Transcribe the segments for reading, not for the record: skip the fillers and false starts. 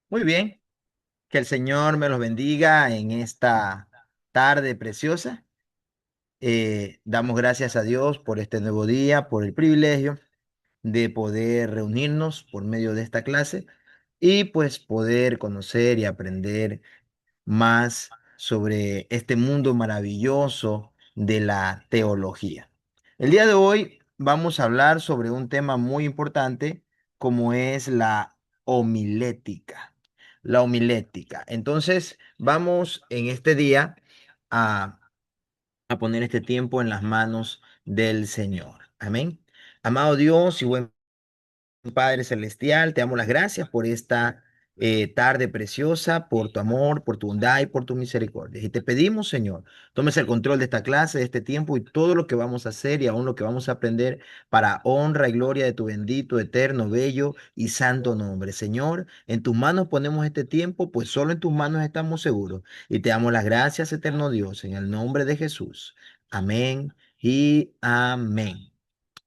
Muy bien, que el Señor me los bendiga en esta tarde preciosa. Damos gracias a Dios por este nuevo día, por el privilegio de poder reunirnos por medio de esta clase y pues poder conocer y aprender más sobre este mundo maravilloso de la teología. El día de hoy vamos a hablar sobre un tema muy importante como es la homilética. La homilética. Entonces, vamos en este día a, a poner este tiempo en las manos del Señor. Amén. Amado Dios y buen Padre Celestial, te damos las gracias por esta tarde preciosa, por tu amor, por tu bondad y por tu misericordia. Y te pedimos, Señor, tomes el control de esta clase, de este tiempo y todo lo que vamos a hacer y aún lo que vamos a aprender para honra y gloria de tu bendito, eterno, bello y santo nombre. Señor, en tus manos ponemos este tiempo, pues solo en tus manos estamos seguros. Y te damos las gracias, eterno Dios, en el nombre de Jesús. Amén y amén.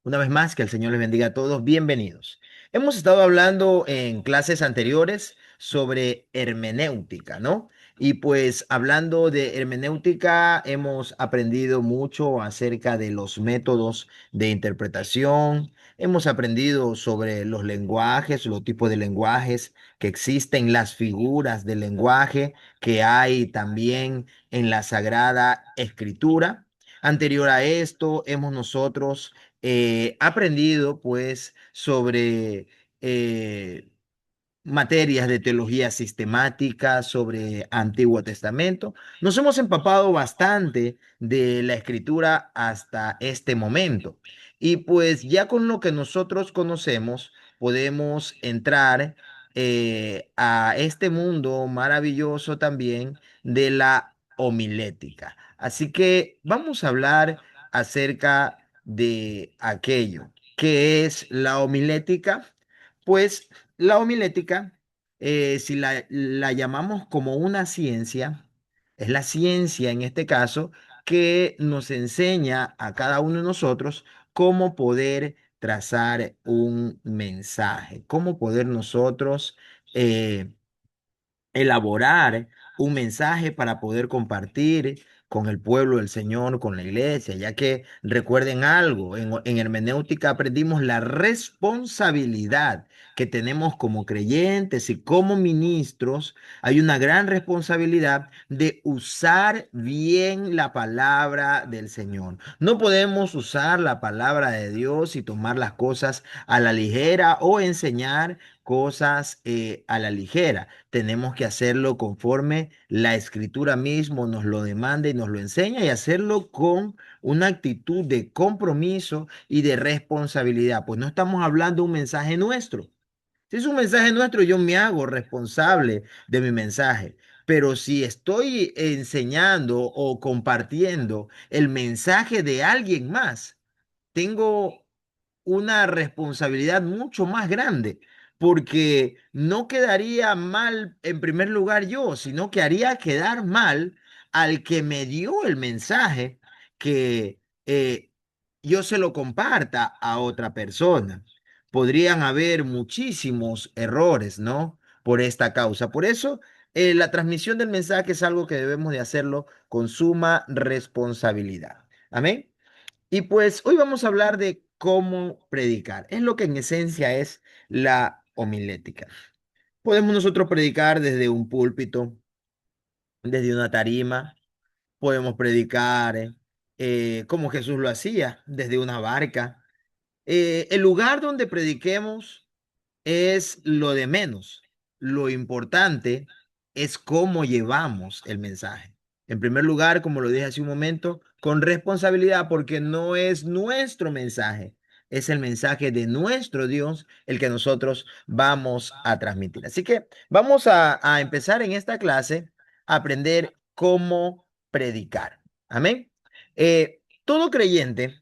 Una vez más, que el Señor les bendiga a todos. Bienvenidos. Hemos estado hablando en clases anteriores sobre hermenéutica, ¿no? Y pues hablando de hermenéutica, hemos aprendido mucho acerca de los métodos de interpretación. Hemos aprendido sobre los lenguajes, los tipos de lenguajes que existen, las figuras del lenguaje que hay también en la Sagrada Escritura. Anterior a esto, hemos nosotros aprendido pues sobre eh, materias de teología sistemática, sobre Antiguo Testamento. Nos hemos empapado bastante de la escritura hasta este momento. Y pues ya con lo que nosotros conocemos, podemos entrar a este mundo maravilloso también de la homilética. Así que vamos a hablar acerca de aquello. ¿Qué es la homilética? Pues la homilética, si la llamamos como una ciencia, es la ciencia en este caso que nos enseña a cada uno de nosotros cómo poder trazar un mensaje, cómo poder nosotros eh, elaborar un mensaje para poder compartir con el pueblo del Señor, con la iglesia, ya que recuerden algo, en hermenéutica aprendimos la responsabilidad que tenemos como creyentes y como ministros. Hay una gran responsabilidad de usar bien la palabra del Señor. No podemos usar la palabra de Dios y tomar las cosas a la ligera o enseñar cosas a la ligera. Tenemos que hacerlo conforme la escritura mismo nos lo demanda y nos lo enseña y hacerlo con una actitud de compromiso y de responsabilidad. Pues no estamos hablando de un mensaje nuestro. Si es un mensaje nuestro, yo me hago responsable de mi mensaje. Pero si estoy enseñando o compartiendo el mensaje de alguien más, tengo una responsabilidad mucho más grande, porque no quedaría mal en primer lugar yo, sino que haría quedar mal al que me dio el mensaje que yo se lo comparta a otra persona. Podrían haber muchísimos errores, ¿no? Por esta causa. Por eso, la transmisión del mensaje es algo que debemos de hacerlo con suma responsabilidad. Amén. Y pues hoy vamos a hablar de cómo predicar. Es lo que en esencia es la homilética. Podemos nosotros predicar desde un púlpito, desde una tarima. Podemos predicar como Jesús lo hacía, desde una barca. El lugar donde prediquemos es lo de menos. Lo importante es cómo llevamos el mensaje. En primer lugar, como lo dije hace un momento, con responsabilidad, porque no es nuestro mensaje, es el mensaje de nuestro Dios el que nosotros vamos a transmitir. Así que vamos a empezar en esta clase a aprender cómo predicar. Amén. Todo creyente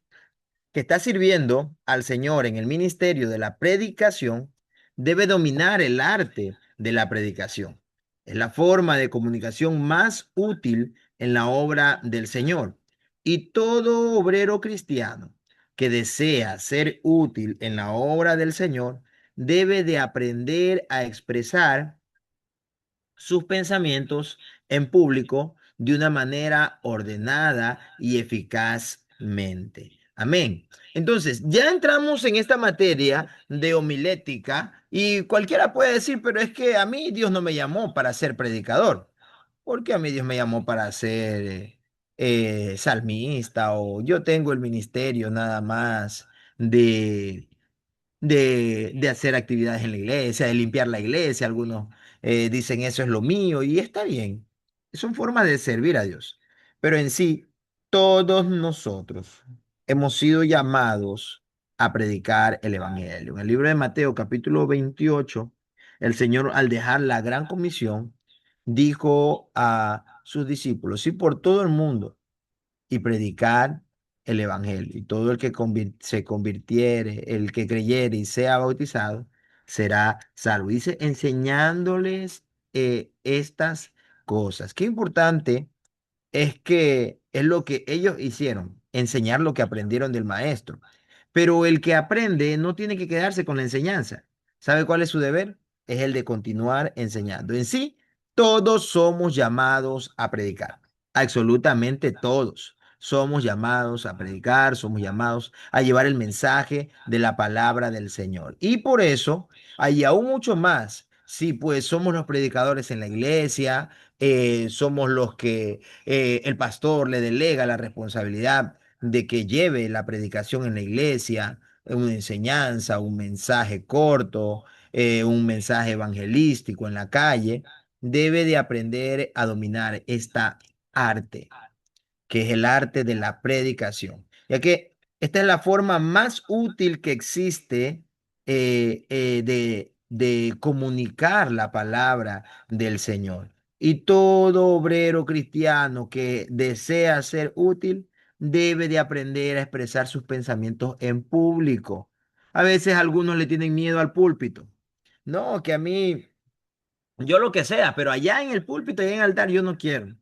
que está sirviendo al Señor en el ministerio de la predicación debe dominar el arte de la predicación. Es la forma de comunicación más útil en la obra del Señor. Y todo obrero cristiano que desea ser útil en la obra del Señor debe de aprender a expresar sus pensamientos en público de una manera ordenada y eficazmente. Amén. Entonces, ya entramos en esta materia de homilética y cualquiera puede decir, pero es que a mí Dios no me llamó para ser predicador, porque a mí Dios me llamó para ser salmista o yo tengo el ministerio nada más de de hacer actividades en la iglesia, de limpiar la iglesia. Algunos dicen eso es lo mío y está bien. Son formas de servir a Dios. Pero en sí, todos nosotros hemos sido llamados a predicar el Evangelio. En el libro de Mateo, capítulo 28, el Señor, al dejar la gran comisión, dijo a sus discípulos, y por todo el mundo y predicar el evangelio. Y todo el que se convirtiere, el que creyere y sea bautizado, será salvo. Dice, enseñándoles estas cosas. Qué importante es que es lo que ellos hicieron, enseñar lo que aprendieron del maestro. Pero el que aprende no tiene que quedarse con la enseñanza. ¿Sabe cuál es su deber? Es el de continuar enseñando. En sí, todos somos llamados a predicar. Absolutamente todos. Somos llamados a predicar, somos llamados a llevar el mensaje de la palabra del Señor. Y por eso, hay aún mucho más. Sí, pues somos los predicadores en la iglesia, somos los que el pastor le delega la responsabilidad de que lleve la predicación en la iglesia, una enseñanza, un mensaje corto, un mensaje evangelístico en la calle, debe de aprender a dominar esta arte que es el arte de la predicación, ya que esta es la forma más útil que existe de comunicar la palabra del Señor. Y todo obrero cristiano que desea ser útil debe de aprender a expresar sus pensamientos en público. A veces algunos le tienen miedo al púlpito. No, que a mí yo lo que sea, pero allá en el púlpito y en el altar yo no quiero.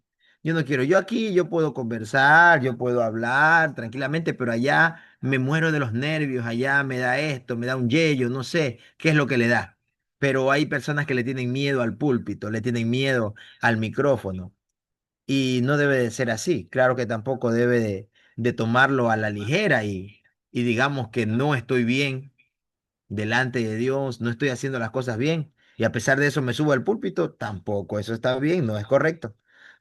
Yo no quiero. Yo aquí yo puedo conversar, yo puedo hablar tranquilamente, pero allá me muero de los nervios, allá me da esto, me da un yello, no sé qué es lo que le da. Pero hay personas que le tienen miedo al púlpito, le tienen miedo al micrófono y no debe de ser así. Claro que tampoco debe de tomarlo a la ligera y digamos que no estoy bien delante de Dios, no estoy haciendo las cosas bien y a pesar de eso me subo al púlpito, tampoco eso está bien, no es correcto.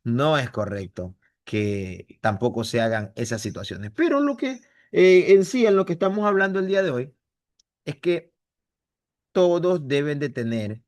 No es correcto que tampoco se hagan esas situaciones. Pero lo que en sí, en lo que estamos hablando el día de hoy, es que todos deben de tener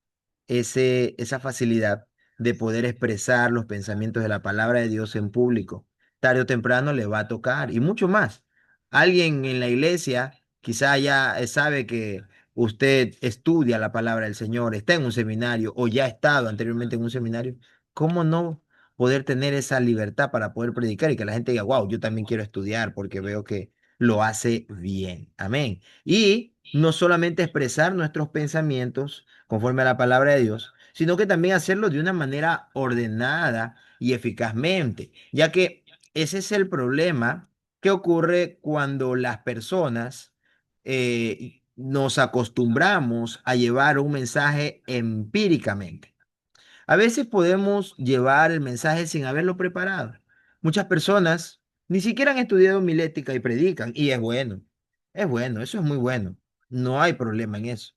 esa facilidad de poder expresar los pensamientos de la palabra de Dios en público. Tarde o temprano le va a tocar y mucho más. Alguien en la iglesia quizá ya sabe que usted estudia la palabra del Señor, está en un seminario o ya ha estado anteriormente en un seminario. ¿Cómo no poder tener esa libertad para poder predicar y que la gente diga, wow, yo también quiero estudiar porque veo que lo hace bien? Amén. Y no solamente expresar nuestros pensamientos conforme a la palabra de Dios, sino que también hacerlo de una manera ordenada y eficazmente, ya que ese es el problema que ocurre cuando las personas nos acostumbramos a llevar un mensaje empíricamente. A veces podemos llevar el mensaje sin haberlo preparado. Muchas personas ni siquiera han estudiado homilética y predican, y es bueno, eso es muy bueno. No hay problema en eso.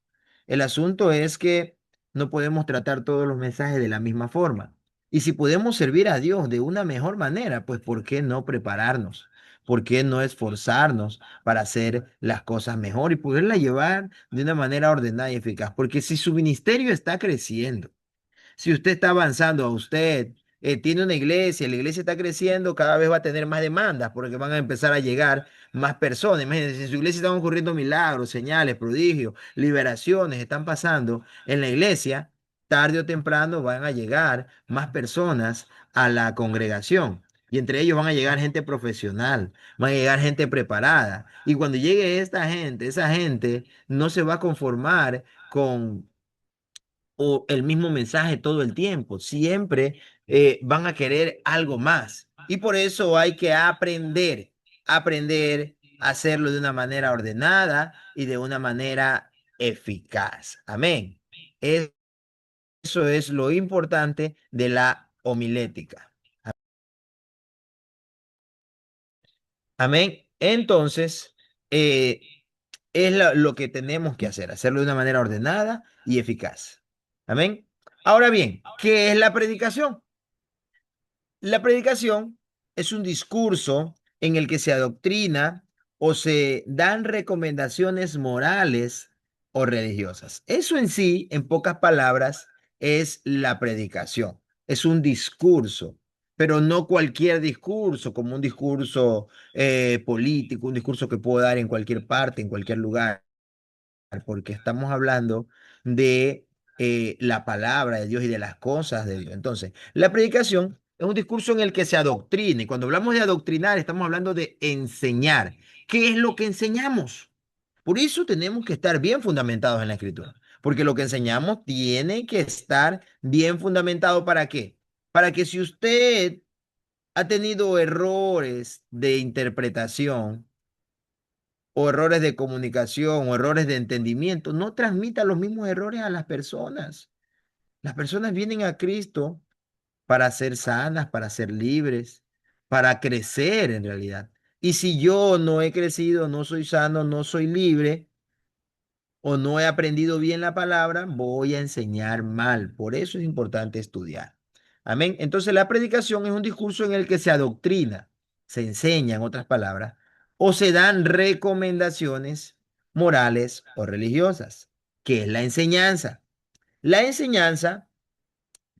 El asunto es que no podemos tratar todos los mensajes de la misma forma. Y si podemos servir a Dios de una mejor manera, pues ¿por qué no prepararnos? ¿Por qué no esforzarnos para hacer las cosas mejor y poderla llevar de una manera ordenada y eficaz? Porque si su ministerio está creciendo, si usted está avanzando, a usted tiene una iglesia, la iglesia está creciendo, cada vez va a tener más demandas porque van a empezar a llegar más personas. Imagínense, en su iglesia están ocurriendo milagros, señales, prodigios, liberaciones, están pasando en la iglesia, tarde o temprano van a llegar más personas a la congregación. Y entre ellos van a llegar gente profesional, van a llegar gente preparada. Y cuando llegue esta gente, esa gente no se va a conformar con o el mismo mensaje todo el tiempo. Siempre van a querer algo más. Y por eso hay que aprender a hacerlo de una manera ordenada y de una manera eficaz. Amén. Es Eso es lo importante de la homilética. Amén. Entonces, eh, es lo que tenemos que hacer, hacerlo de una manera ordenada y eficaz. Amén. Ahora bien, ¿qué es la predicación? La predicación es un discurso en el que se adoctrina o se dan recomendaciones morales o religiosas. Eso en sí, en pocas palabras, es la predicación. Es un discurso, pero no cualquier discurso, como un discurso político, un discurso que puedo dar en cualquier parte, en cualquier lugar, porque estamos hablando de la palabra de Dios y de las cosas de Dios. Entonces, la predicación es un discurso en el que se adoctrina. Y cuando hablamos de adoctrinar, estamos hablando de enseñar. ¿Qué es lo que enseñamos? Por eso tenemos que estar bien fundamentados en la escritura. Porque lo que enseñamos tiene que estar bien fundamentado. ¿Para qué? Para que si usted ha tenido errores de interpretación, o errores de comunicación o errores de entendimiento, no transmita los mismos errores a las personas. Las personas vienen a Cristo para ser sanas, para ser libres, para crecer en realidad. Y si yo no he crecido, no soy sano, no soy libre, o no he aprendido bien la palabra, voy a enseñar mal. Por eso es importante estudiar. Amén. Entonces la predicación es un discurso en el que se adoctrina, se enseña, en otras palabras, o se dan recomendaciones morales o religiosas. ¿Qué es la enseñanza? La enseñanza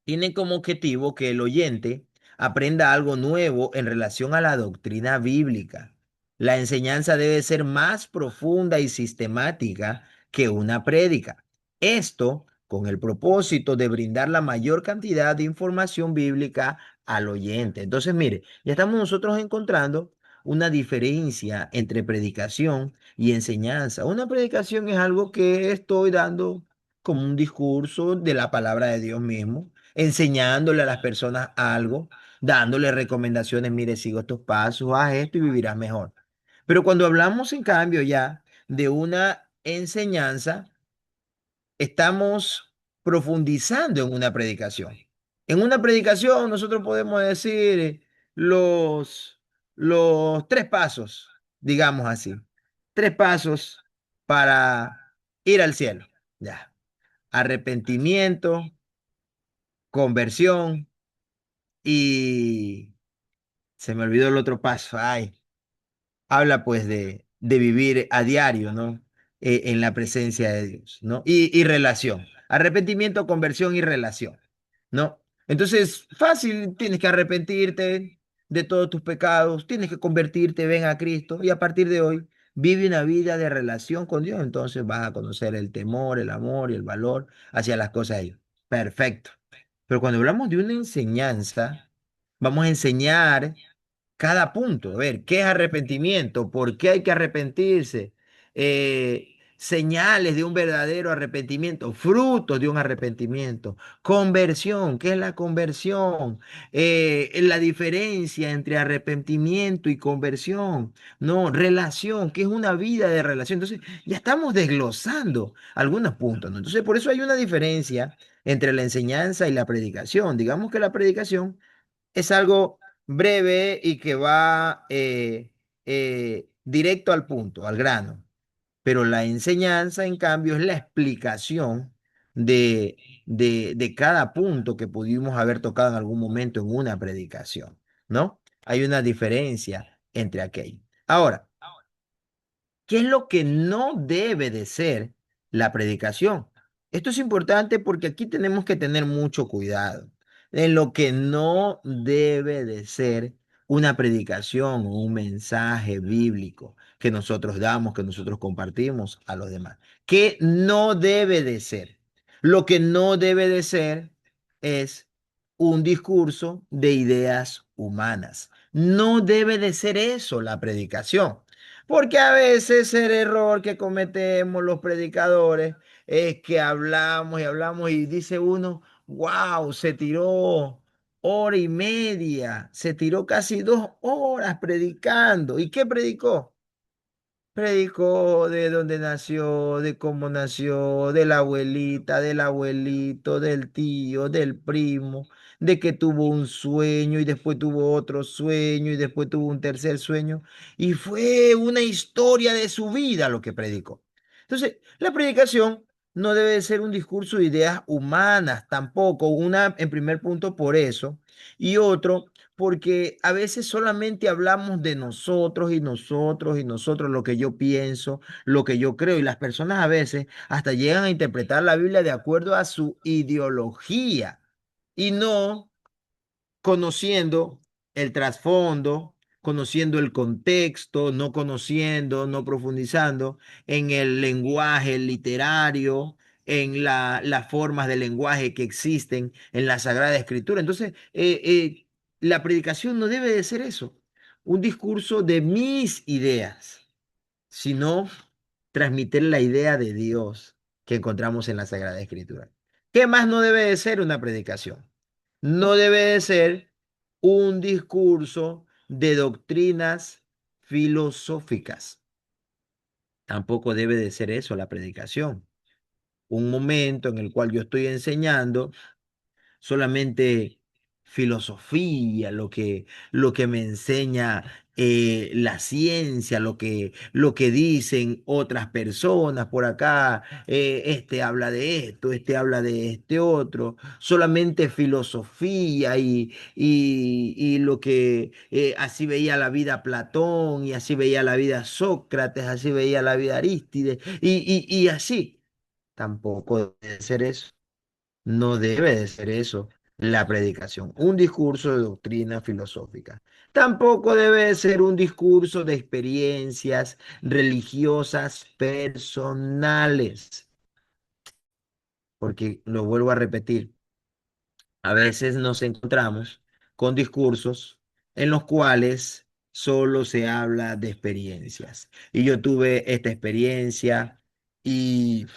tiene como objetivo que el oyente aprenda algo nuevo en relación a la doctrina bíblica. La enseñanza debe ser más profunda y sistemática que una prédica. Esto con el propósito de brindar la mayor cantidad de información bíblica al oyente. Entonces, mire, ya estamos nosotros encontrando una diferencia entre predicación y enseñanza. Una predicación es algo que estoy dando como un discurso de la palabra de Dios mismo, enseñándole a las personas algo, dándole recomendaciones, mire, sigo estos pasos, haz esto y vivirás mejor. Pero cuando hablamos, en cambio, ya de una enseñanza, estamos profundizando en una predicación. En una predicación nosotros podemos decir los, los tres pasos, digamos así, tres pasos para ir al cielo. Ya. Arrepentimiento, conversión y se me olvidó el otro paso. Ay, habla pues de vivir a diario, ¿no? En la presencia de Dios, ¿no? Y relación. Arrepentimiento, conversión y relación, ¿no? Entonces, fácil, tienes que arrepentirte de todos tus pecados, tienes que convertirte, ven a Cristo y a partir de hoy vive una vida de relación con Dios. Entonces vas a conocer el temor, el amor y el valor hacia las cosas de Dios. Perfecto. Pero cuando hablamos de una enseñanza, vamos a enseñar cada punto. A ver, ¿qué es arrepentimiento? ¿Por qué hay que arrepentirse? Señales de un verdadero arrepentimiento, frutos de un arrepentimiento, conversión, ¿qué es la conversión? La diferencia entre arrepentimiento y conversión, no, relación, ¿qué es una vida de relación? Entonces, ya estamos desglosando algunos puntos, ¿no? Entonces, por eso hay una diferencia entre la enseñanza y la predicación. Digamos que la predicación es algo breve y que va directo al punto, al grano. Pero la enseñanza, en cambio, es la explicación de, de cada punto que pudimos haber tocado en algún momento en una predicación, ¿no? Hay una diferencia entre aquello. Ahora, ¿qué es lo que no debe de ser la predicación? Esto es importante porque aquí tenemos que tener mucho cuidado en lo que no debe de ser una predicación o un mensaje bíblico que nosotros damos, que nosotros compartimos a los demás. ¿Qué no debe de ser? Lo que no debe de ser es un discurso de ideas humanas. No debe de ser eso la predicación. Porque a veces el error que cometemos los predicadores es que hablamos y hablamos y dice uno, wow, se tiró hora y media, se tiró casi 2 horas predicando. ¿Y qué predicó? Predicó de dónde nació, de cómo nació, de la abuelita, del abuelito, del tío, del primo, de que tuvo un sueño y después tuvo otro sueño y después tuvo un tercer sueño. Y fue una historia de su vida lo que predicó. Entonces, la predicación no debe ser un discurso de ideas humanas tampoco. Una, en primer punto, por eso. Y otro, porque a veces solamente hablamos de nosotros y nosotros y nosotros, lo que yo pienso, lo que yo creo, y las personas a veces hasta llegan a interpretar la Biblia de acuerdo a su ideología y no conociendo el trasfondo, conociendo el contexto, no conociendo, no profundizando en el lenguaje literario, en las formas de lenguaje que existen en la Sagrada Escritura. Entonces, la predicación no debe de ser eso, un discurso de mis ideas, sino transmitir la idea de Dios que encontramos en la Sagrada Escritura. ¿Qué más no debe de ser una predicación? No debe de ser un discurso de doctrinas filosóficas. Tampoco debe de ser eso la predicación. Un momento en el cual yo estoy enseñando solamente filosofía, lo que me enseña la ciencia, lo que dicen otras personas por acá. Este habla de esto, este habla de este otro, solamente filosofía y lo que así veía la vida Platón y así veía la vida Sócrates, así veía la vida Arístides y así. Tampoco debe ser eso. No debe de ser eso la predicación, un discurso de doctrina filosófica. Tampoco debe de ser un discurso de experiencias religiosas personales, porque lo vuelvo a repetir, a veces nos encontramos con discursos en los cuales solo se habla de experiencias. Y yo tuve esta experiencia y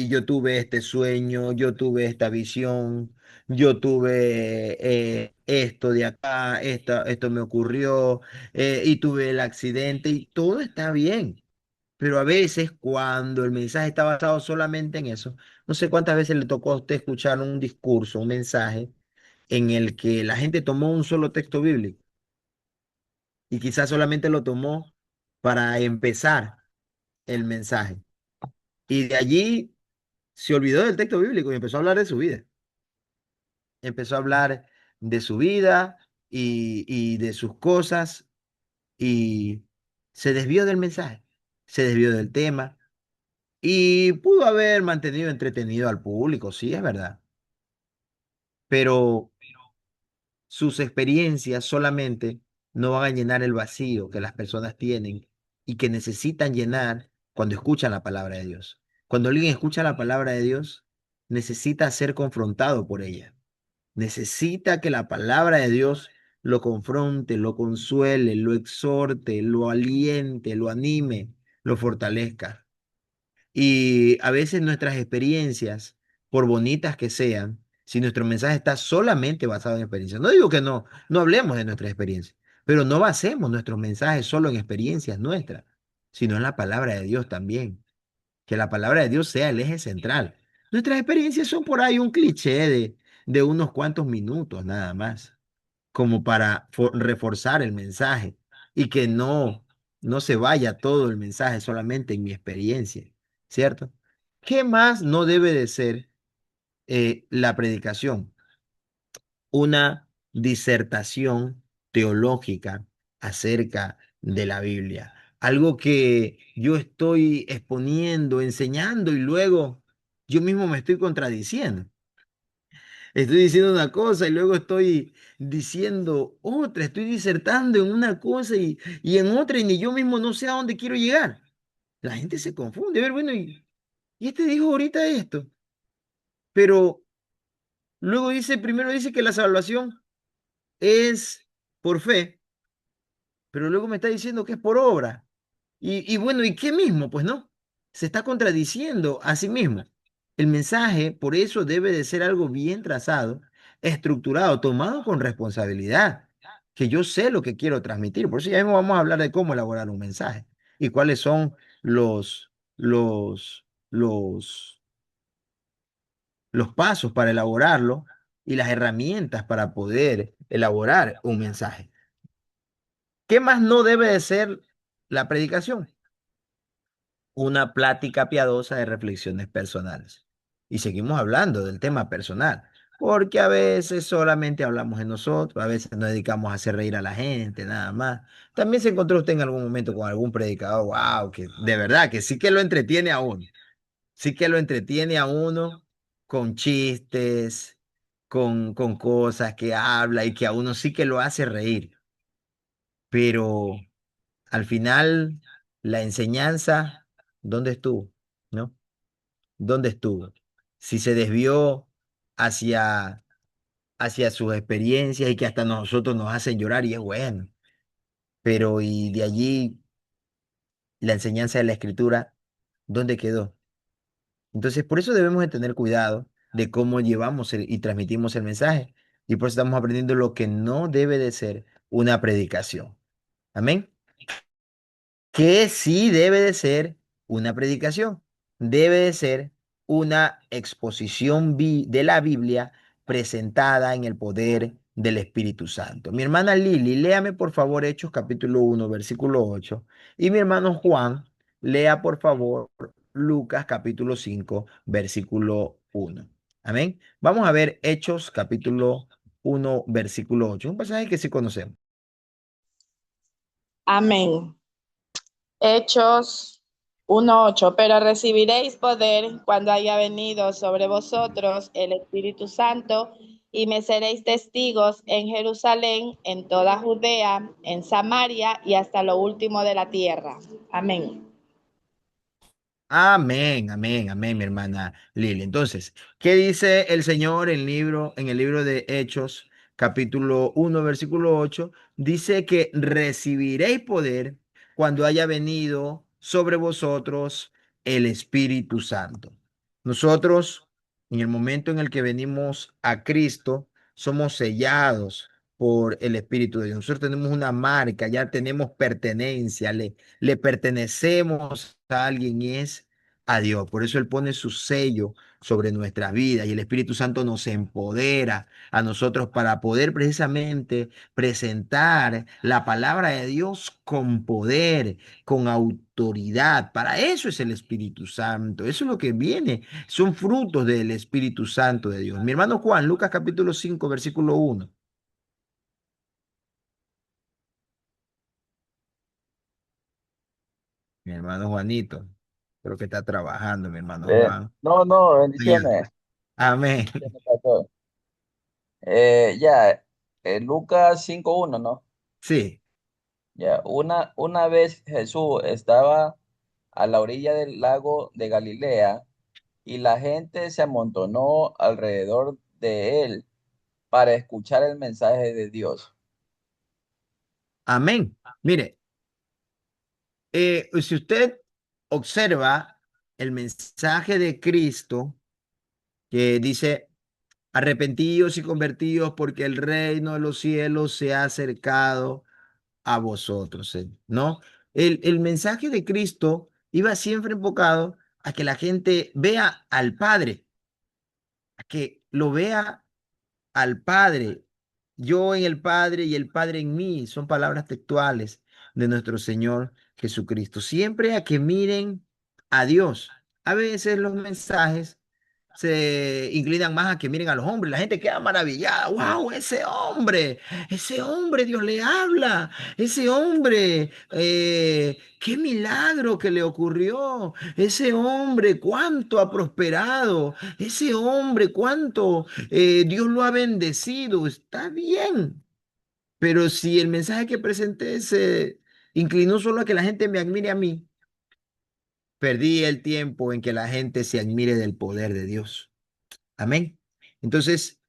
yo tuve este sueño, yo tuve esta visión, yo tuve esto de acá, esto me ocurrió y tuve el accidente y todo está bien. Pero a veces cuando el mensaje está basado solamente en eso, no sé cuántas veces le tocó a usted escuchar un discurso, un mensaje en el que la gente tomó un solo texto bíblico y quizás solamente lo tomó para empezar el mensaje. Y de allí se olvidó del texto bíblico y empezó a hablar de su vida. Empezó a hablar de su vida y de sus cosas y se desvió del mensaje, se desvió del tema y pudo haber mantenido entretenido al público, sí, es verdad, pero sus experiencias solamente no van a llenar el vacío que las personas tienen y que necesitan llenar cuando escuchan la palabra de Dios. Cuando alguien escucha la palabra de Dios, necesita ser confrontado por ella. Necesita que la palabra de Dios lo confronte, lo consuele, lo exhorte, lo aliente, lo anime, lo fortalezca. Y a veces nuestras experiencias, por bonitas que sean, si nuestro mensaje está solamente basado en experiencias, no digo que no hablemos de nuestras experiencias, pero no basemos nuestros mensajes solo en experiencias nuestras, sino en la palabra de Dios también. Que la palabra de Dios sea el eje central. Nuestras experiencias son por ahí un cliché de unos cuantos minutos nada más, como para reforzar el mensaje y que no se vaya todo el mensaje solamente en mi experiencia, ¿cierto? ¿Qué más no debe de ser la predicación? Una disertación teológica acerca de la Biblia. Algo que yo estoy exponiendo, enseñando y luego yo mismo me estoy contradiciendo. Estoy diciendo una cosa y luego estoy diciendo otra, estoy disertando en una cosa y en otra y ni yo mismo no sé a dónde quiero llegar. La gente se confunde, a ver, bueno, y este dijo ahorita esto, pero luego dice, primero dice que la salvación es por fe, pero luego me está diciendo que es por obra. Y bueno, ¿y qué mismo? Pues no, se está contradiciendo a sí mismo. El mensaje, por eso, debe de ser algo bien trazado, estructurado, tomado con responsabilidad, que yo sé lo que quiero transmitir. Por eso ya mismo vamos a hablar de cómo elaborar un mensaje. y cuáles son los, los, los pasos para elaborarlo y las herramientas para poder elaborar un mensaje. ¿Qué más no debe de ser la predicación? Una plática piadosa de reflexiones personales. Y seguimos hablando del tema personal, porque a veces solamente hablamos de nosotros, a veces nos dedicamos a hacer reír a la gente, nada más. También se encontró usted en algún momento con algún predicador, wow, que de verdad que sí que lo entretiene a uno, sí que lo entretiene a uno con chistes, con cosas que habla y que a uno sí que lo hace reír, pero al final la enseñanza, ¿dónde estuvo? ¿No? ¿Dónde estuvo? Si se desvió hacia, hacia sus experiencias y que hasta nosotros nos hacen llorar y es bueno, pero y de allí la enseñanza de la escritura, ¿dónde quedó? Entonces, por eso debemos de tener cuidado de cómo llevamos y transmitimos el mensaje y por eso estamos aprendiendo lo que no debe de ser una predicación. Amén. Que sí debe de ser una predicación, debe de ser una exposición de la Biblia presentada en el poder del Espíritu Santo. Mi hermana Lili, léame por favor Hechos capítulo 1, versículo 8, y mi hermano Juan, lea por favor Lucas capítulo 5, versículo 1. Amén. Vamos a ver Hechos capítulo 1, versículo 8, un pasaje que sí conocemos. Amén. Hechos 1:8. Pero recibiréis poder cuando haya venido sobre vosotros el Espíritu Santo y me seréis testigos en Jerusalén, en toda Judea, en Samaria y hasta lo último de la tierra. Amén. Amén, amén, amén, mi hermana Lili. Entonces, ¿qué dice el Señor en el libro de Hechos, capítulo 1, versículo 8? Dice que recibiréis poder cuando haya venido sobre vosotros el Espíritu Santo. Nosotros, en el momento en el que venimos a Cristo, somos sellados por el Espíritu de Dios. Nosotros tenemos una marca, ya tenemos pertenencia, le pertenecemos a alguien y es a Dios. Por eso Él pone su sello sobre nuestras vidas y el Espíritu Santo nos empodera a nosotros para poder precisamente presentar la palabra de Dios con poder, con autoridad. Para eso es el Espíritu Santo. Eso es lo que viene. Son frutos del Espíritu Santo de Dios. Mi hermano Juan, Lucas capítulo 5 versículo 1. Mi hermano Juanito, creo que está trabajando, mi hermano Juan. No, no, Ya. bendiciones. Amén. Bendiciones, pastor. Ya, Lucas 5:1, ¿no? Sí. Ya, una vez Jesús estaba a la orilla del lago de Galilea y la gente se amontonó alrededor de él para escuchar el mensaje de Dios. Amén. Mire, si usted observa el mensaje de Cristo que dice, arrepentíos y convertíos porque el reino de los cielos se ha acercado a vosotros, ¿no? El mensaje de Cristo iba siempre enfocado a que la gente vea al Padre, a que lo vea al Padre. Yo en el Padre y el Padre en mí. Son palabras textuales de nuestro Señor Jesucristo. Siempre a que miren a Dios. A veces los mensajes se inclinan más a que miren a los hombres. La gente queda maravillada. ¡Wow! Ese hombre, Dios le habla. Ese hombre, qué milagro que le ocurrió. Ese hombre, cuánto ha prosperado. Ese hombre, cuánto Dios lo ha bendecido. Está bien. Pero si el mensaje que presenté se inclinó solo a que la gente me admire a mí, perdí el tiempo en que la gente se admire del poder de Dios. Amén. Entonces,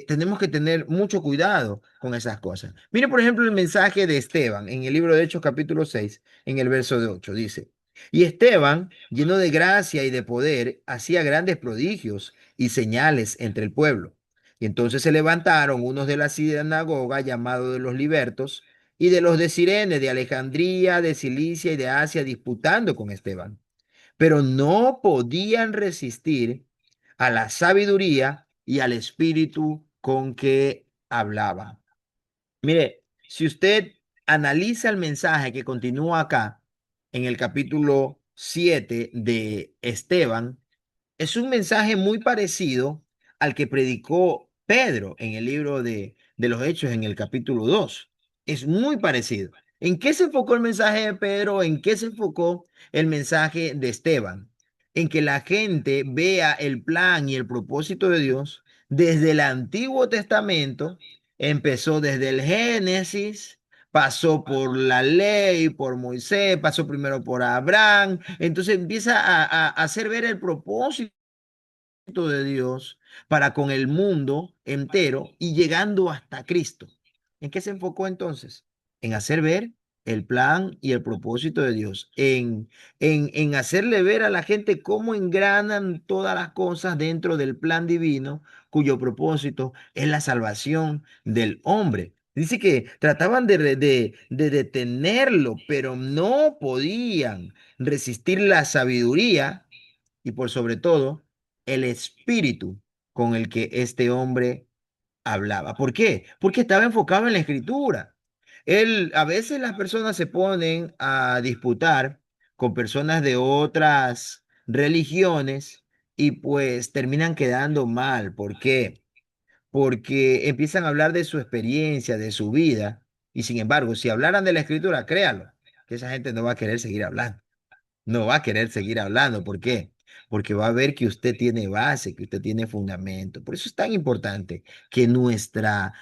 tenemos que tener mucho cuidado con esas cosas. Mire, por ejemplo, el mensaje de Esteban en el libro de Hechos capítulo 6 en el verso de 8 dice, y Esteban, lleno de gracia y de poder, hacía grandes prodigios y señales entre el pueblo. Y entonces se levantaron unos de la sinagoga llamados de los libertos y de los de Cirene, de Alejandría, de Cilicia y de Asia, disputando con Esteban, pero no podían resistir a la sabiduría y al espíritu con que hablaba. Mire, si usted analiza el mensaje que continúa acá en el capítulo 7 de Esteban, es un mensaje muy parecido al que predicó Pedro en el libro de los Hechos en el capítulo 2. Es muy parecido. ¿En qué se enfocó el mensaje de Pedro? ¿En qué se enfocó el mensaje de Esteban? En que la gente vea el plan y el propósito de Dios desde el Antiguo Testamento. Empezó desde el Génesis, pasó por la ley, por Moisés, pasó primero por Abraham. Entonces empieza a hacer ver el propósito de Dios para con el mundo entero y llegando hasta Cristo. ¿En qué se enfocó entonces? En hacer ver el plan y el propósito de Dios, en hacerle ver a la gente cómo engranan todas las cosas dentro del plan divino, cuyo propósito es la salvación del hombre. Dice que trataban de detenerlo, pero no podían resistir la sabiduría y por sobre todo el espíritu con el que este hombre hablaba. ¿Por qué? Porque estaba enfocado en la escritura. A veces las personas se ponen a disputar con personas de otras religiones y pues terminan quedando mal. ¿Por qué? Porque empiezan a hablar de su experiencia, de su vida, y sin embargo, si hablaran de la escritura, créalo, que esa gente no va a querer seguir hablando, no va a querer seguir hablando. ¿Por qué? Porque va a ver que usted tiene base, que usted tiene fundamento. Por eso es tan importante que nuestra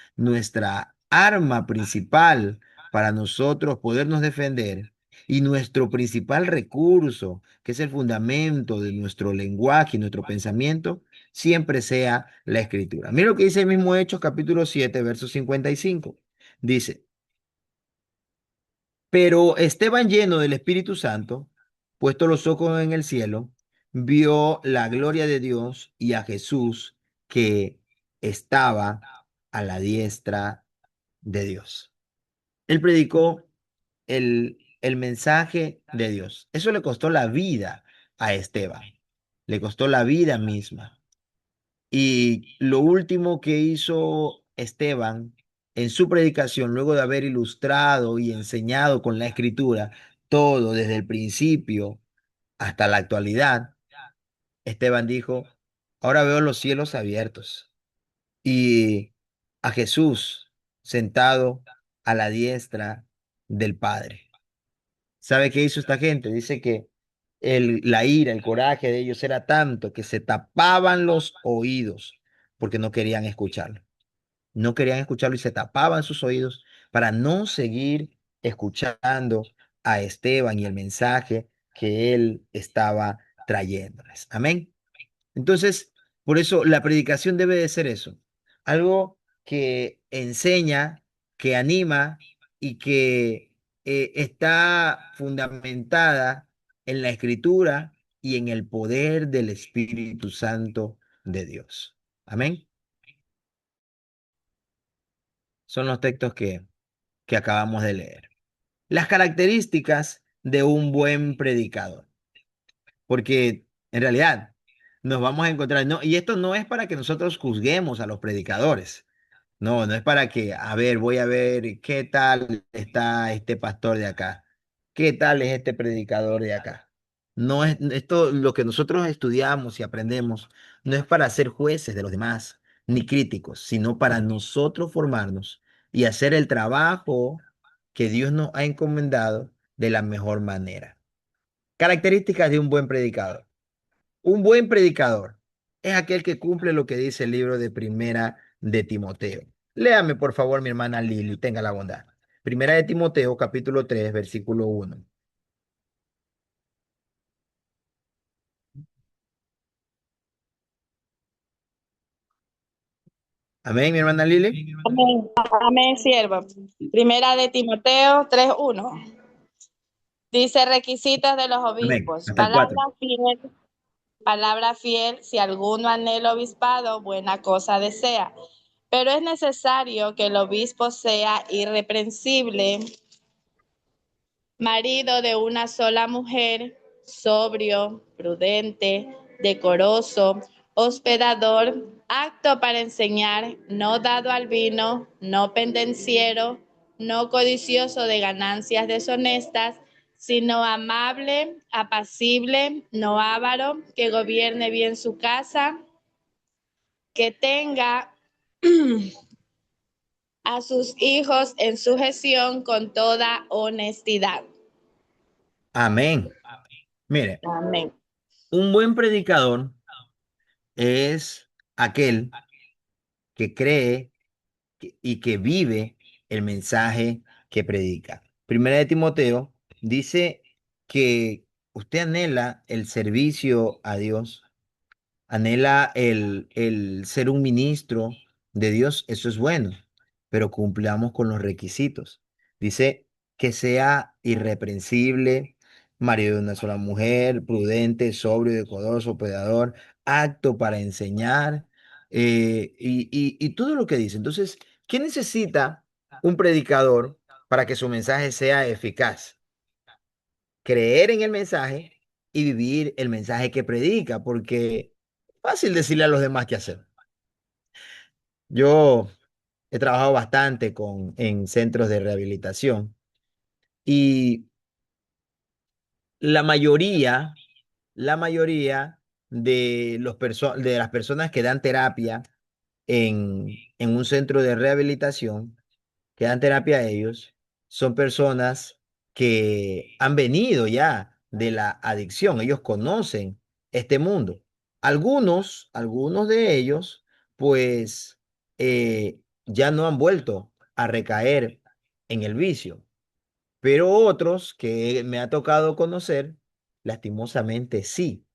arma principal para nosotros podernos defender y nuestro principal recurso, que es el fundamento de nuestro lenguaje y nuestro pensamiento, siempre sea la escritura. Mira lo que dice el mismo Hechos, capítulo 7, verso 55. Dice, pero Esteban, lleno del Espíritu Santo, puesto los ojos en el cielo, vio la gloria de Dios y a Jesús que estaba a la diestra de Dios. Él predicó el mensaje de Dios. Eso le costó la vida a Esteban, le costó la vida misma. Y lo último que hizo Esteban en su predicación, luego de haber ilustrado y enseñado con la escritura todo desde el principio hasta la actualidad, Esteban dijo, ahora veo los cielos abiertos y a Jesús sentado a la diestra del Padre. ¿Sabe qué hizo esta gente? Dice que la ira, el coraje de ellos era tanto que se tapaban los oídos porque no querían escucharlo. No querían escucharlo y se tapaban sus oídos para no seguir escuchando a Esteban y el mensaje que él estaba trayéndoles. Amén. Entonces, por eso la predicación debe de ser eso, algo que enseña, que anima y que está fundamentada en la escritura y en el poder del Espíritu Santo de Dios. Amén. Son los textos que acabamos de leer. Las características de un buen predicador, porque en realidad nos vamos a encontrar, no, y esto no es para que nosotros juzguemos a los predicadores, no, no es para que, a ver, voy a ver qué tal está este pastor de acá, qué tal es este predicador de acá. No es esto lo que nosotros estudiamos y aprendemos, no es para ser jueces de los demás, ni críticos, sino para nosotros formarnos y hacer el trabajo que Dios nos ha encomendado de la mejor manera. Características de un buen predicador. Un buen predicador es aquel que cumple lo que dice el libro de Primera de Timoteo. Léame, por favor, mi hermana Lili, tenga la bondad. Primera de Timoteo, capítulo 3, versículo 1. Amén, mi hermana Lili. Amén, amén, siervo. Primera de Timoteo 3:1. Dice requisitos de los Amén. obispos. Hasta el 4. Palabra fiel, si alguno anhela obispado, buena cosa desea. Pero es necesario que el obispo sea irreprensible, marido de una sola mujer, sobrio, prudente, decoroso, hospedador, apto para enseñar, no dado al vino, no pendenciero, no codicioso de ganancias deshonestas, sino amable, apacible, no avaro, que gobierne bien su casa, que tenga a sus hijos en sujeción con toda honestidad. Amén. Mire, Amén. un buen predicador es aquel que cree y que vive el mensaje que predica. Primera de Timoteo dice que usted anhela el servicio a Dios, anhela el ser un ministro de Dios, eso es bueno, pero cumplamos con los requisitos. Dice que sea irreprensible, marido de una sola mujer, prudente, sobrio, decoroso, hospedador, apto para enseñar, y todo lo que dice. Entonces, ¿qué necesita un predicador para que su mensaje sea eficaz? Creer en el mensaje y vivir el mensaje que predica, porque es fácil decirle a los demás qué hacer. Yo he trabajado bastante en centros de rehabilitación y la mayoría, la mayoría de las personas que dan terapia en un centro de rehabilitación que dan terapia a ellos son personas que han venido ya de la adicción. Ellos conocen este mundo. Algunos de ellos, pues, ya no han vuelto a recaer en el vicio. Pero otros que me ha tocado conocer, lastimosamente sí.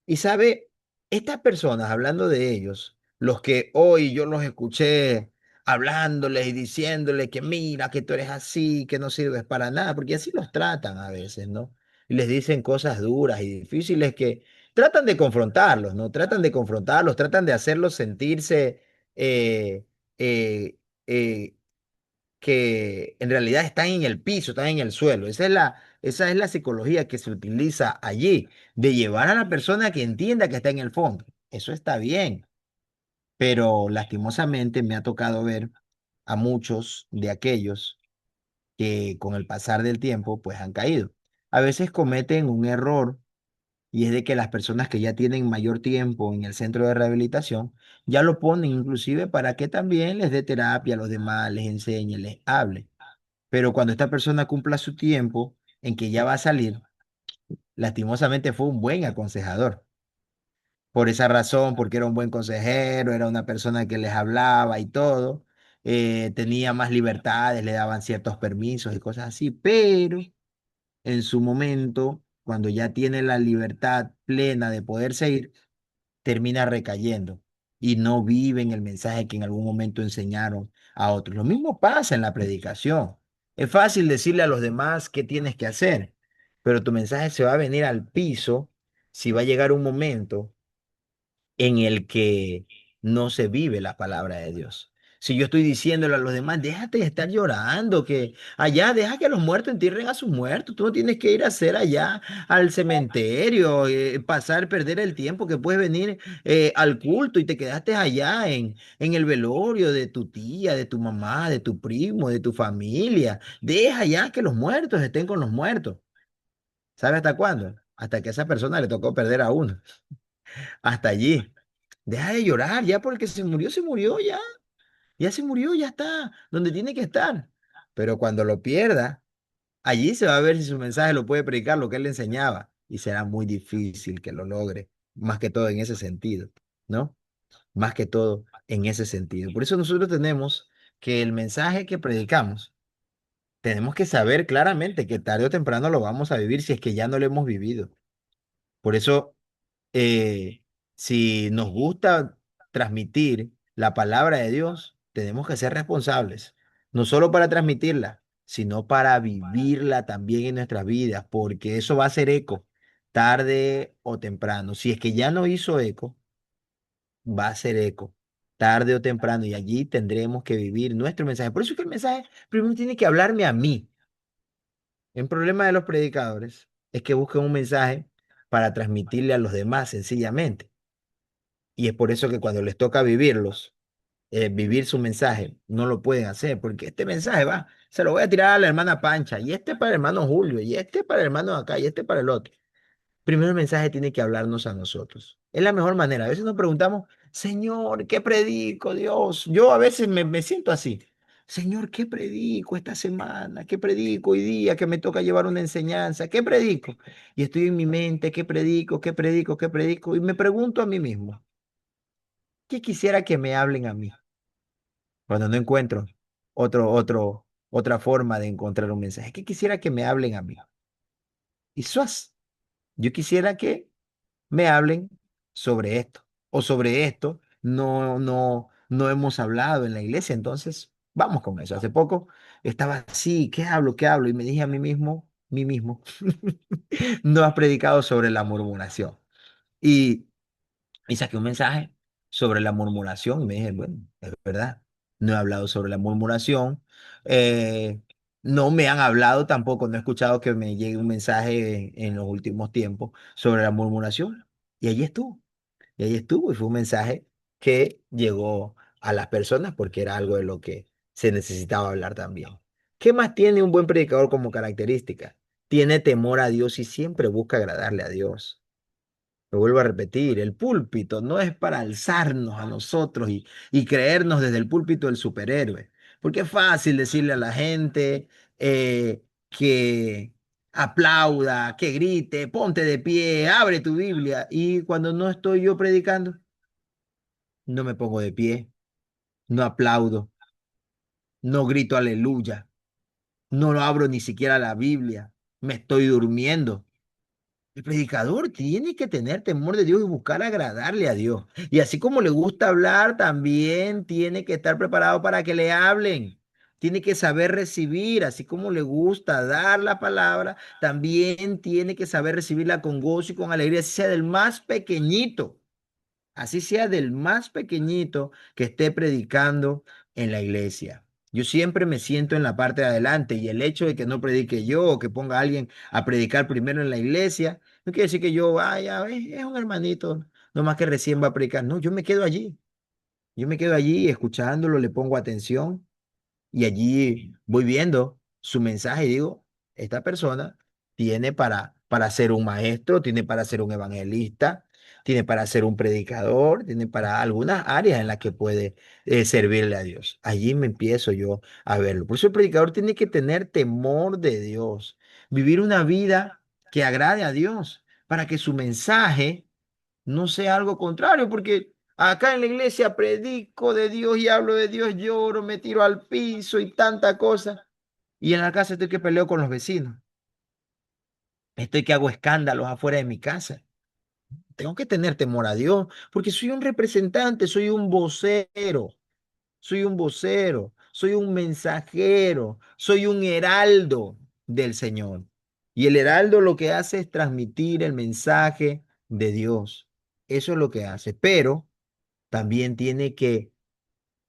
Y sabe, estas personas, hablando de ellos, los que hoy yo los escuché hablándoles y diciéndoles que mira, que tú eres así, que no sirves para nada, porque así los tratan a veces, ¿no? Y les dicen cosas duras y difíciles que tratan de confrontarlos, ¿no? Tratan de confrontarlos, tratan de hacerlos sentirse eh, eh, eh, que en realidad están en el piso, están en el suelo. Esa es la psicología que se utiliza allí, de llevar a la persona que entienda que está en el fondo. Eso está bien, pero lastimosamente me ha tocado ver a muchos de aquellos que con el pasar del tiempo pues han caído. A veces cometen un error y es de que las personas que ya tienen mayor tiempo en el centro de rehabilitación ya lo ponen inclusive para que también les dé terapia a los demás, les enseñe, les hable. Pero cuando esta persona cumpla su tiempo en que ya va a salir, lastimosamente fue un buen aconsejador. Por esa razón, porque era un buen consejero, era una persona que les hablaba y todo, tenía más libertades, le daban ciertos permisos y cosas así, pero en su momento, cuando ya tiene la libertad plena de poder seguir, termina recayendo y no viven el mensaje que en algún momento enseñaron a otros. Lo mismo pasa en la predicación. Es fácil decirle a los demás qué tienes que hacer, pero tu mensaje se va a venir al piso si va a llegar un momento en el que no se vive la palabra de Dios. Si yo estoy diciéndole a los demás, déjate de estar llorando, que allá deja que los muertos entierren a sus muertos, tú no tienes que ir a hacer allá al cementerio, pasar, perder el tiempo que puedes venir al culto y te quedaste allá en el velorio de tu tía, de tu mamá, de tu primo, de tu familia. Deja ya que los muertos estén con los muertos. ¿Sabe hasta cuándo? Hasta que a esa persona le tocó perder a uno. Hasta allí. Deja de llorar, ya porque se murió, ya. Ya se murió, ya está, donde tiene que estar. Pero cuando lo pierda, allí se va a ver si su mensaje lo puede predicar, lo que él le enseñaba. Y será muy difícil que lo logre, más que todo en ese sentido, ¿no? Más que todo en ese sentido. Por eso nosotros tenemos que el mensaje que predicamos, tenemos que saber claramente que tarde o temprano lo vamos a vivir si es que ya no lo hemos vivido. Por eso si nos gusta transmitir la palabra de Dios, tenemos que ser responsables, no solo para transmitirla, sino para vivirla también en nuestras vidas, porque eso va a hacer eco tarde o temprano. Si es que ya no hizo eco, va a hacer eco. tarde o temprano, y allí tendremos que vivir nuestro mensaje. Por eso es que el mensaje primero tiene que hablarme a mí. El problema de los predicadores es que buscan un mensaje para transmitirle a los demás sencillamente. Y es por eso que cuando les toca vivir su mensaje, no lo pueden hacer, porque este mensaje va, se lo voy a tirar a la hermana Pancha, y este para el hermano Julio, y este para el hermano de acá, y este para el otro. Primero el mensaje tiene que hablarnos a nosotros. Es la mejor manera. A veces nos preguntamos, Señor, ¿qué predico, Dios? Yo a veces me siento así. Señor, ¿qué predico esta semana? ¿Qué predico hoy día que me toca llevar una enseñanza? ¿Qué predico? Y estoy en mi mente, ¿qué predico? ¿Qué predico? ¿Qué predico? Y me pregunto a mí mismo, ¿qué quisiera que me hablen a mí cuando no encuentro otra forma de encontrar un mensaje? ¿Qué quisiera que me hablen a mí? Y suas, yo quisiera que me hablen sobre esto o sobre esto. No hemos hablado en la iglesia, entonces vamos con eso. Hace poco estaba así, ¿qué hablo? ¿Qué hablo? Y me dije a mí mismo, no has predicado sobre la murmuración. Y, y saqué un mensaje sobre la murmuración y me dije, bueno, es verdad, no he hablado sobre la murmuración. eh, no me han hablado tampoco, no he escuchado que me llegue un mensaje en los últimos tiempos sobre la murmuración. Y allí estuvo. Y ahí estuvo, y fue un mensaje que llegó a las personas porque era algo de lo que se necesitaba hablar también. ¿Qué más tiene un buen predicador como característica? Tiene temor a Dios y siempre busca agradarle a Dios. Lo vuelvo a repetir, el púlpito no es para alzarnos a nosotros y creernos desde el púlpito el superhéroe, porque es fácil decirle a la gente que aplauda, que grite, ponte de pie, abre tu Biblia, y cuando no estoy yo predicando, no me pongo de pie, no aplaudo, no grito aleluya, no lo abro ni siquiera la Biblia, me estoy durmiendo. El predicador tiene que tener temor de Dios y buscar agradarle a Dios. Y así como le gusta hablar, también tiene que estar preparado para que le hablen. Tiene que saber recibir, así como le gusta dar la palabra, también tiene que saber recibirla con gozo y con alegría, así sea del más pequeñito. Así sea del más pequeñito que esté predicando en la iglesia. Yo siempre me siento en la parte de adelante y el hecho de que no predique yo o que ponga a alguien a predicar primero en la iglesia, no quiere decir que yo vaya, es un hermanito, nomás que recién va a predicar. No, yo me quedo allí. Yo me quedo allí escuchándolo, le pongo atención y allí voy viendo su mensaje y digo, esta persona tiene para ser un maestro, tiene para ser un evangelista, tiene para ser un predicador, tiene para algunas áreas en las que puede servirle a Dios. Allí me empiezo yo a verlo. Por eso el predicador tiene que tener temor de Dios, vivir una vida que agrade a Dios, para que su mensaje no sea algo contrario, porque acá en la iglesia predico de Dios y hablo de Dios, lloro, me tiro al piso y tanta cosa. Y en la casa estoy que peleo con los vecinos. Estoy que hago escándalos afuera de mi casa. Tengo que tener temor a Dios, porque soy un representante, soy un vocero, soy un mensajero, soy un heraldo del Señor. Y el heraldo lo que hace es transmitir el mensaje de Dios. Eso es lo que hace. Pero también tiene que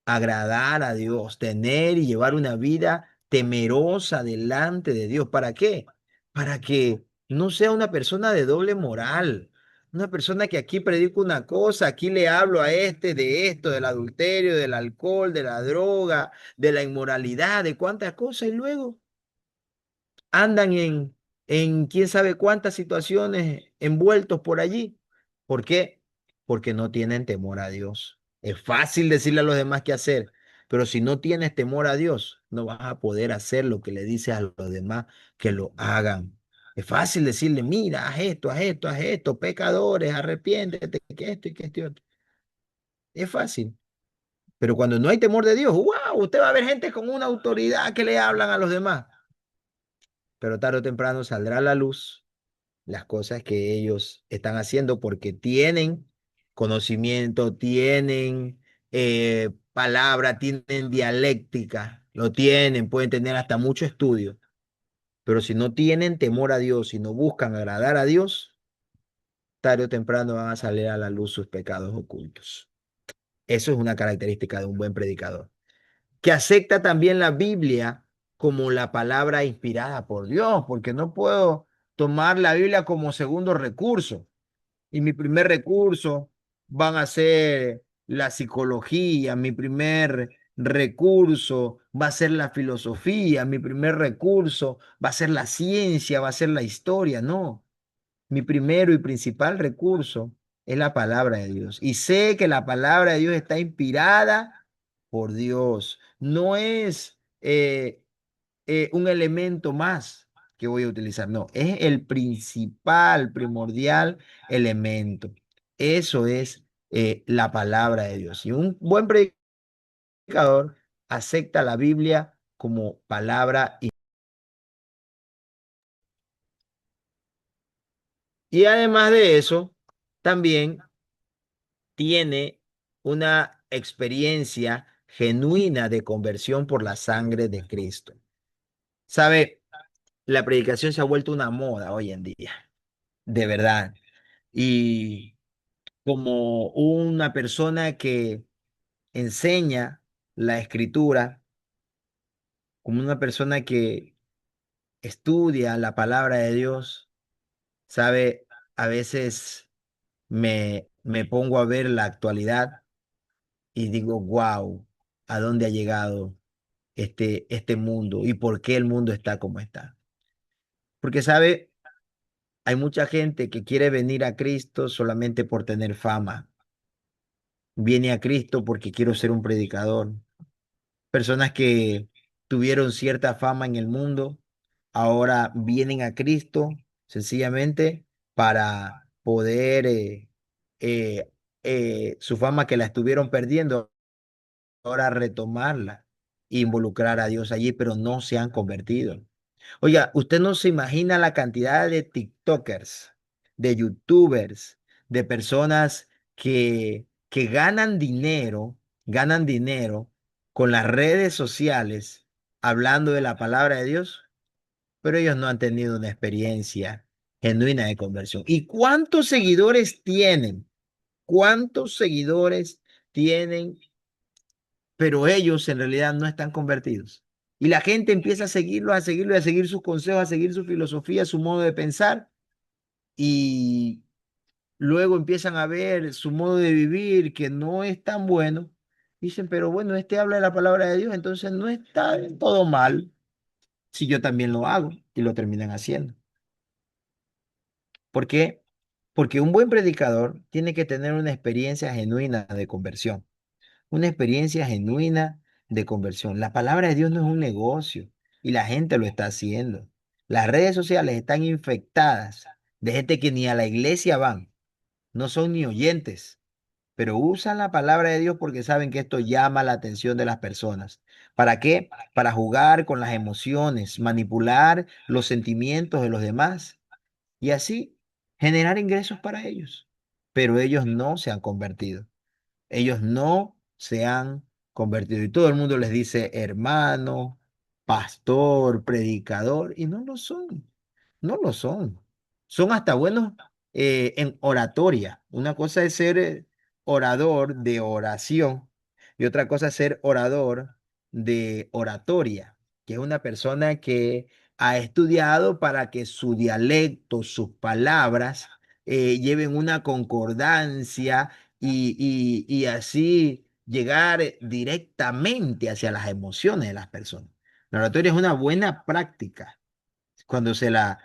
agradar a Dios, tener y llevar una vida temerosa delante de Dios. ¿Para qué? Para que no sea una persona de doble moral, una persona que aquí predica una cosa, aquí le hablo a este de esto, del adulterio, del alcohol, de la droga, de la inmoralidad, de cuántas cosas, y luego andan en quién sabe cuántas situaciones envueltos por allí. ¿Por qué? Porque no tienen temor a Dios. Es fácil decirle a los demás qué hacer, pero si no tienes temor a Dios, no vas a poder hacer lo que le dices a los demás que lo hagan. Es fácil decirle, mira, haz esto, pecadores, arrepiéntete, que esto y que esto y otro. Es fácil. Pero cuando no hay temor de Dios, wow, usted va a ver gente con una autoridad que le hablan a los demás. Pero tarde o temprano saldrá a la luz las cosas que ellos están haciendo porque tienen conocimiento, tienen palabra, tienen dialéctica, lo tienen, pueden tener hasta mucho estudio, pero si no tienen temor a Dios, si no buscan agradar a Dios, tarde o temprano van a salir a la luz sus pecados ocultos. Eso es una característica de un buen predicador. Que acepta también la Biblia como la palabra inspirada por Dios, porque no puedo tomar la Biblia como segundo recurso. Y mi primer recurso van a ser la psicología, mi primer recurso va a ser la filosofía, mi primer recurso va a ser la ciencia, va a ser la historia. No, mi primero y principal recurso es la palabra de Dios. Y sé que la palabra de Dios está inspirada por Dios. No es un elemento más que voy a utilizar. No, es el principal, primordial elemento. Eso es la palabra de Dios. Y un buen predicador acepta la Biblia como palabra. Y además de eso, también tiene una experiencia genuina de conversión por la sangre de Cristo. ¿Sabe? La predicación se ha vuelto una moda hoy en día, de verdad. Y como una persona que enseña la escritura, como una persona que estudia la palabra de Dios, ¿sabe? A veces me pongo a ver la actualidad y digo, wow, ¿a dónde ha llegado este mundo y por qué el mundo está como está? Porque, ¿sabe? Hay mucha gente que quiere venir a Cristo solamente por tener fama. Viene a Cristo porque quiero ser un predicador. Personas que tuvieron cierta fama en el mundo, ahora vienen a Cristo sencillamente para poder eh, su fama que la estuvieron perdiendo, ahora retomarla, e involucrar a Dios allí, pero no se han convertido. Oiga, usted no se imagina la cantidad de TikTokers, de YouTubers, de personas que ganan dinero con las redes sociales hablando de la palabra de Dios, pero ellos no han tenido una experiencia genuina de conversión. ¿Y cuántos seguidores tienen? ¿Cuántos seguidores tienen? Pero ellos en realidad no están convertidos. Y la gente empieza a seguirlo, a seguirlo, a seguir sus consejos, a seguir su filosofía, su modo de pensar, y luego empiezan a ver su modo de vivir que no es tan bueno. Dicen, pero bueno, este habla de la palabra de Dios, entonces no está del todo mal si yo también lo hago, y lo terminan haciendo. ¿Por qué? Porque un buen predicador tiene que tener una experiencia genuina de conversión. Una experiencia genuina de conversión. La palabra de Dios no es un negocio y la gente lo está haciendo. Las redes sociales están infectadas de gente que ni a la iglesia van, no son ni oyentes, pero usan la palabra de Dios porque saben que esto llama la atención de las personas. ¿Para qué? Para jugar con las emociones, manipular los sentimientos de los demás y así generar ingresos para ellos. Pero ellos no se han convertido. Ellos no se han convertido. Y todo el mundo les dice hermano, pastor, predicador, y no lo son. No lo son. Son hasta buenos en oratoria. Una cosa es ser orador de oración y otra cosa es ser orador de oratoria, que es una persona que ha estudiado para que su dialecto, sus palabras, lleven una concordancia y así llegar directamente hacia las emociones de las personas. La oratoria es una buena práctica cuando se la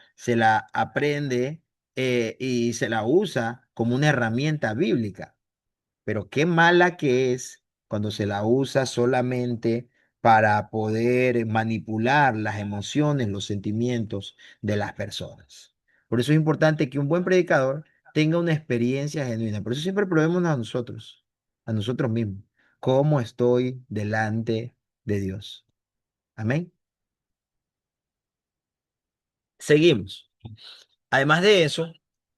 aprende y se la usa como una herramienta bíblica. Pero qué mala que es cuando se la usa solamente para poder manipular las emociones, los sentimientos de las personas. Por eso es importante que un buen predicador tenga una experiencia genuina. Por eso siempre probemos a nosotros mismos, cómo estoy delante de Dios. Amén. Seguimos. Además de eso,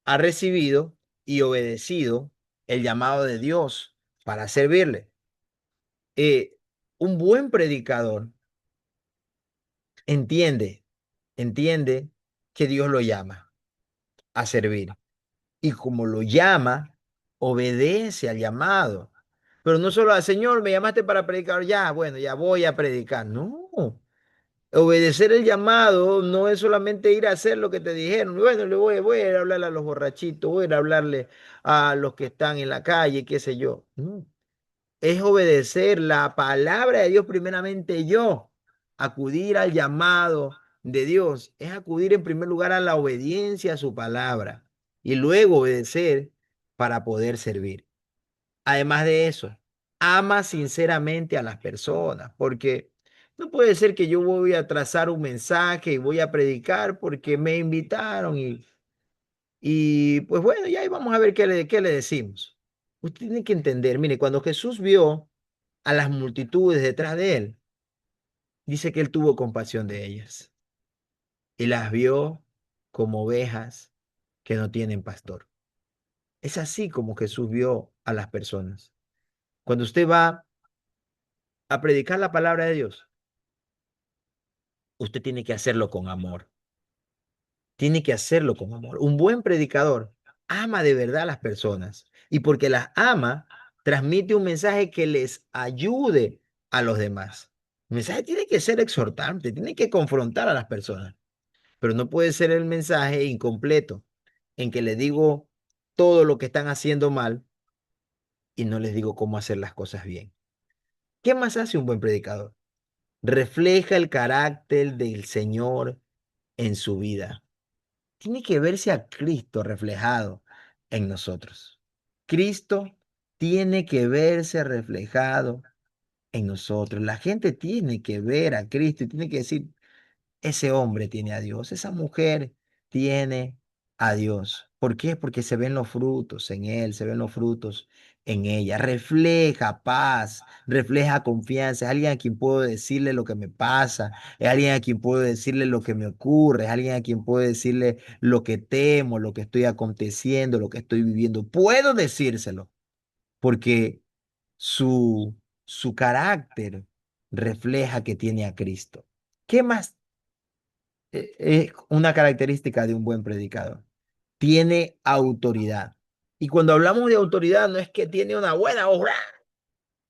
ha recibido y obedecido el llamado de Dios para servirle. Eh, un buen predicador entiende, entiende que Dios lo llama a servir. Y como lo llama, obedece al llamado. Pero no solo al Señor, me llamaste para predicar, ya, bueno, ya voy a predicar. No, obedecer el llamado no es solamente ir a hacer lo que te dijeron. Bueno, voy a ir a hablarle a los borrachitos, voy a ir a hablarle a los que están en la calle, qué sé yo. No, es obedecer la palabra de Dios primeramente yo. Acudir al llamado de Dios es acudir en primer lugar a la obediencia a su palabra y luego obedecer para poder servir. Además de eso, ama sinceramente a las personas, porque no puede ser que yo voy a trazar un mensaje y voy a predicar porque me invitaron y pues bueno, ya ahí vamos a ver qué le decimos. Usted tiene que entender, mire, cuando Jesús vio a las multitudes detrás de él, dice que él tuvo compasión de ellas y las vio como ovejas que no tienen pastor. Es así como Jesús vio a las personas. Cuando usted va a predicar la palabra de Dios, usted tiene que hacerlo con amor. Tiene que hacerlo con amor. Un buen predicador ama de verdad a las personas y porque las ama, transmite un mensaje que les ayude a los demás. El mensaje tiene que ser exhortante, tiene que confrontar a las personas, pero no puede ser el mensaje incompleto en que les digo todo lo que están haciendo mal y no les digo cómo hacer las cosas bien. ¿Qué más hace un buen predicador? Refleja el carácter del Señor en su vida. Tiene que verse a Cristo reflejado en nosotros. Cristo tiene que verse reflejado en nosotros. La gente tiene que ver a Cristo y tiene que decir, ese hombre tiene a Dios, esa mujer tiene a Dios. ¿Por qué? Porque se ven los frutos en él, se ven los frutos en ella. Refleja paz, refleja confianza. Es alguien a quien puedo decirle lo que me pasa, es alguien a quien puedo decirle lo que me ocurre, es alguien a quien puedo decirle lo que temo, lo que estoy aconteciendo, lo que estoy viviendo. Puedo decírselo porque su carácter refleja que tiene a Cristo. ¿Qué más es una característica de un buen predicador? Tiene autoridad. Y cuando hablamos de autoridad, no es que tiene una buena obra,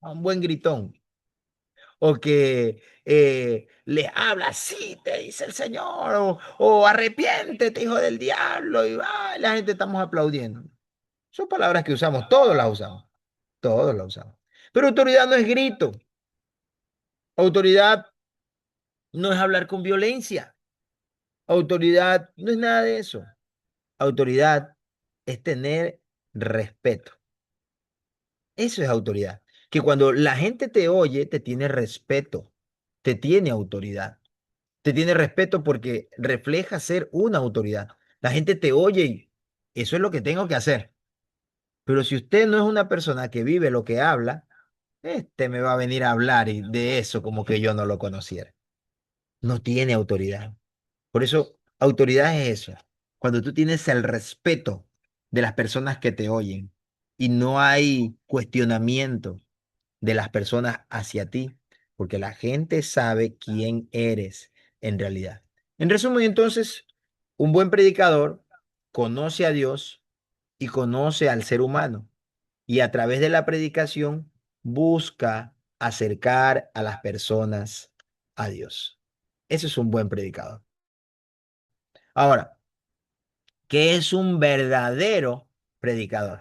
un buen gritón, o que le habla así, te dice el Señor, o arrepiéntete, hijo del diablo, y la gente estamos aplaudiendo. Son palabras que usamos, todos las usamos. Pero autoridad no es grito, autoridad no es hablar con violencia, autoridad no es nada de eso. Autoridad es tener respeto. Eso es autoridad. Que cuando la gente te oye, te tiene respeto, te tiene autoridad. Te tiene respeto porque refleja ser una autoridad. La gente te oye y eso es lo que tengo que hacer. Pero si usted no es una persona que vive lo que habla, este me va a venir a hablar de eso como que yo no lo conociera. No tiene autoridad. Por eso, autoridad es eso. Cuando tú tienes el respeto de las personas que te oyen y no hay cuestionamiento de las personas hacia ti, porque la gente sabe quién eres en realidad. En resumen, entonces, un buen predicador conoce a Dios y conoce al ser humano y a través de la predicación busca acercar a las personas a Dios. Ese es un buen predicador. Ahora, ¿qué es un verdadero predicador?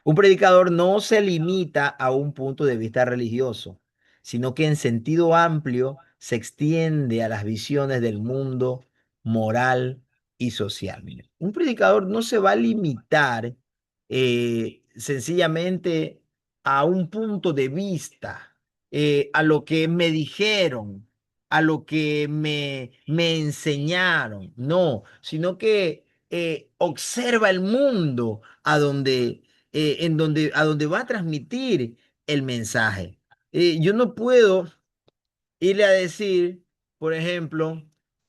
Un predicador no se limita a un punto de vista religioso, sino que en sentido amplio se extiende a las visiones del mundo moral y social. Mire, un predicador no se va a limitar sencillamente a un punto de vista, a lo que me dijeron, a lo que me enseñaron, no, sino que observa el mundo a donde va a transmitir el mensaje. Yo no puedo irle a decir, por ejemplo,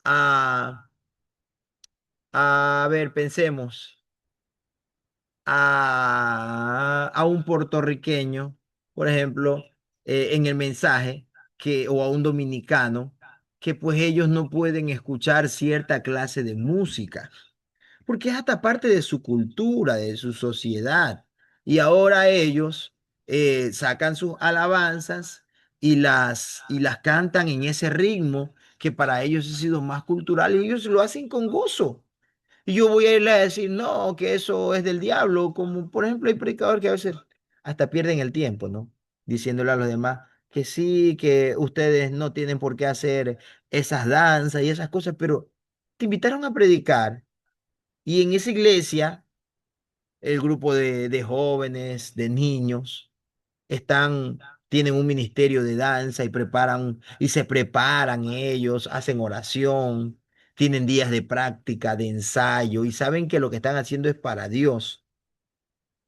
a, a ver, pensemos, a un puertorriqueño, por ejemplo, en el mensaje, o a un dominicano, que pues ellos no pueden escuchar cierta clase de música porque es hasta parte de su cultura, de su sociedad. Y ahora ellos sacan sus alabanzas y las cantan en ese ritmo que para ellos ha sido más cultural y ellos lo hacen con gozo. Y yo voy a irle a decir, no, que eso es del diablo, como por ejemplo hay predicadores que a veces hasta pierden el tiempo, ¿no? Diciéndole a los demás que sí, que ustedes no tienen por qué hacer esas danzas y esas cosas, pero te invitaron a predicar y en esa iglesia el grupo de jóvenes, de niños, están, tienen un ministerio de danza y preparan, y se preparan ellos, hacen oración, tienen días de práctica, de ensayo, y saben que lo que están haciendo es para Dios.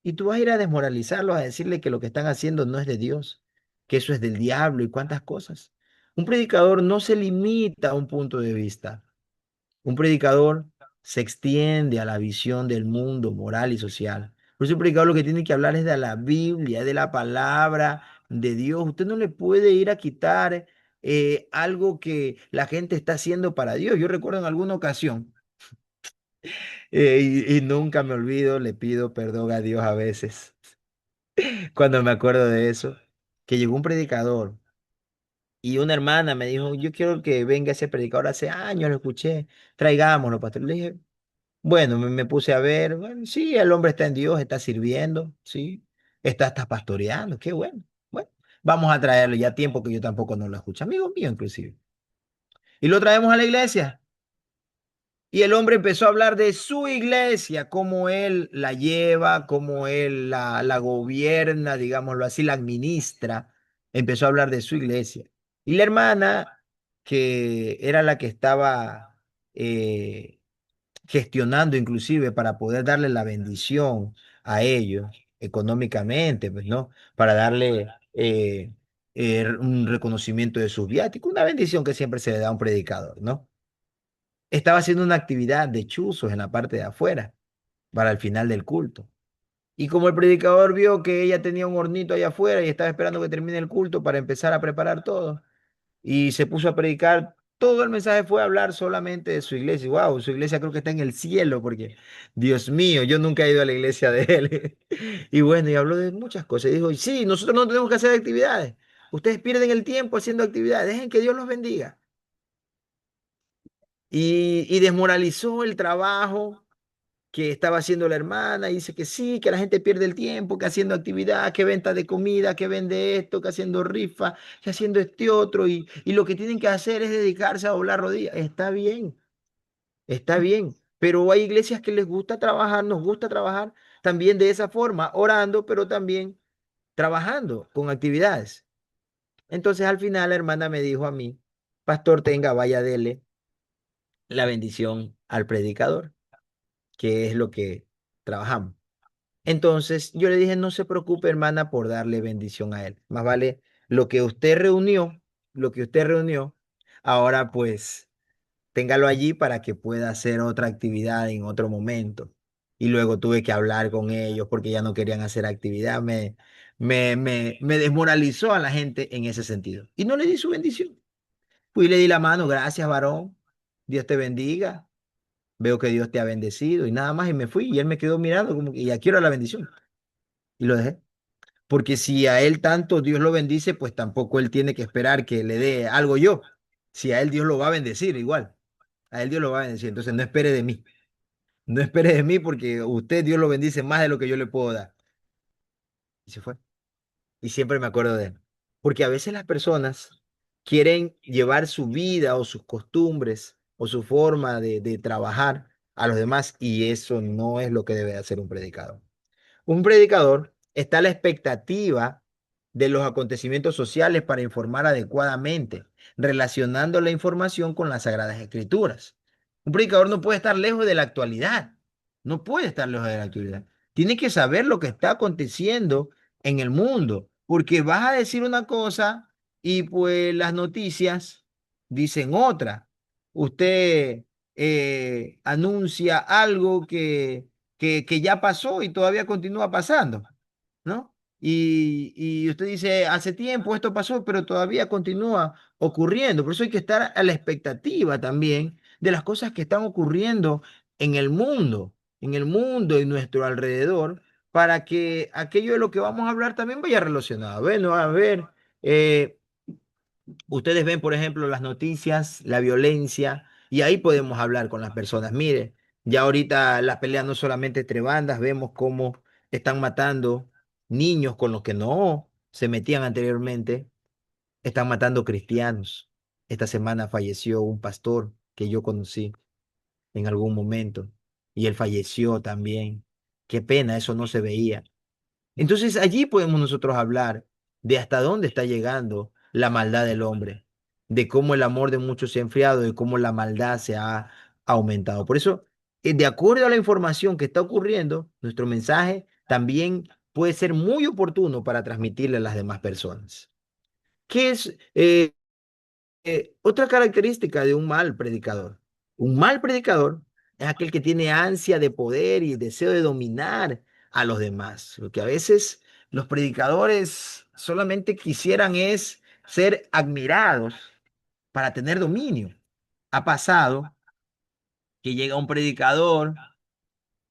Y tú vas a ir a desmoralizarlos, a decirle que lo que están haciendo no es de Dios, que eso es del diablo y cuántas cosas. Un predicador no se limita a un punto de vista. Un predicador se extiende a la visión del mundo moral y social. Por eso un predicador lo que tiene que hablar es de la Biblia, de la palabra de Dios. Usted no le puede ir a quitar algo que la gente está haciendo para Dios. Yo recuerdo en alguna ocasión, y nunca me olvido, le pido perdón a Dios a veces, cuando me acuerdo de eso, que llegó un predicador y una hermana me dijo, yo quiero que venga ese predicador, hace años lo escuché, traigámoslo, pastor. Le dije, bueno, me puse a ver, bueno, sí, el hombre está en Dios, está sirviendo, sí, está pastoreando, qué bueno. Bueno, vamos a traerlo, ya tiempo que yo tampoco no lo escucho, amigo mío inclusive. Y lo traemos a la iglesia. Y el hombre empezó a hablar de su iglesia, cómo él la lleva, cómo él la gobierna, digámoslo así, la administra. Empezó a hablar de su iglesia. Y la hermana, que era la que estaba gestionando inclusive para poder darle la bendición a ellos económicamente, pues, ¿no? Para darle un reconocimiento de sus viáticos, una bendición que siempre se le da a un predicador, ¿no? Estaba haciendo una actividad de chuzos en la parte de afuera para el final del culto. Y como el predicador vio que ella tenía un hornito allá afuera y estaba esperando que termine el culto para empezar a preparar todo, y se puso a predicar. Todo el mensaje fue hablar solamente de su iglesia. Wow, su iglesia creo que está en el cielo, porque Dios mío, yo nunca he ido a la iglesia de él. Y bueno, y habló de muchas cosas. Y dijo, sí, nosotros no tenemos que hacer actividades. Ustedes pierden el tiempo haciendo actividades. Dejen que Dios los bendiga. Y desmoralizó el trabajo que estaba haciendo la hermana y dice que sí, que la gente pierde el tiempo, que haciendo actividad, que venta de comida, que vende esto, que haciendo rifa, que haciendo este otro y lo que tienen que hacer es dedicarse a doblar rodillas. Está bien, pero hay iglesias que les gusta trabajar, nos gusta trabajar también de esa forma, orando, pero también trabajando con actividades. Entonces al final la hermana me dijo a mí, pastor, tenga, vaya, dele la bendición al predicador, que es lo que trabajamos. Entonces yo le dije, no se preocupe, hermana, por darle bendición a él. Más vale lo que usted reunió, lo que usted reunió, ahora pues téngalo allí para que pueda hacer otra actividad en otro momento. Y luego tuve que hablar con ellos porque ya no querían hacer actividad. Me desmoralizó a la gente en ese sentido. Y no le di su bendición. Fui y le di la mano, gracias, varón. Dios te bendiga. Veo que Dios te ha bendecido y nada más. Y me fui y él me quedó mirando como que ya quiero la bendición. Y lo dejé. Porque si a él tanto Dios lo bendice, pues tampoco él tiene que esperar que le dé algo yo. Si a él Dios lo va a bendecir, igual. A él Dios lo va a bendecir. Entonces no espere de mí. No espere de mí porque usted Dios lo bendice más de lo que yo le puedo dar. Y se fue. Y siempre me acuerdo de él. Porque a veces las personas quieren llevar su vida o sus costumbres o su forma de trabajar a los demás y eso no es lo que debe hacer un predicador. Un predicador está a la expectativa de los acontecimientos sociales para informar adecuadamente, relacionando la información con las Sagradas Escrituras. Un predicador no puede estar lejos de la actualidad, no puede estar lejos de la actualidad. Tiene que saber lo que está aconteciendo en el mundo, porque vas a decir una cosa y pues las noticias dicen otra. Usted anuncia algo que ya pasó y todavía continúa pasando, ¿no? Y usted dice, hace tiempo esto pasó, pero todavía continúa ocurriendo. Por eso hay que estar a la expectativa también de las cosas que están ocurriendo en el mundo, en nuestro alrededor, para que aquello de lo que vamos a hablar también vaya relacionado. Bueno, a ver, eh, ustedes ven, por ejemplo, las noticias, la violencia, y ahí podemos hablar con las personas. Mire, ya ahorita las peleas no solamente entre bandas, vemos cómo están matando niños con los que no se metían anteriormente, están matando cristianos. Esta semana falleció un pastor que yo conocí en algún momento, y él falleció también. Qué pena, eso no se veía. Entonces allí podemos nosotros hablar de hasta dónde está llegando la maldad del hombre, de cómo el amor de muchos se ha enfriado, de cómo la maldad se ha aumentado. Por eso, de acuerdo a la información que está ocurriendo, nuestro mensaje también puede ser muy oportuno para transmitirle a las demás personas. ¿Qué es? Otra característica de un mal predicador. Un mal predicador es aquel que tiene ansia de poder y deseo de dominar a los demás. Lo que a veces los predicadores solamente quisieran es ser admirados para tener dominio. Ha pasado que llega un predicador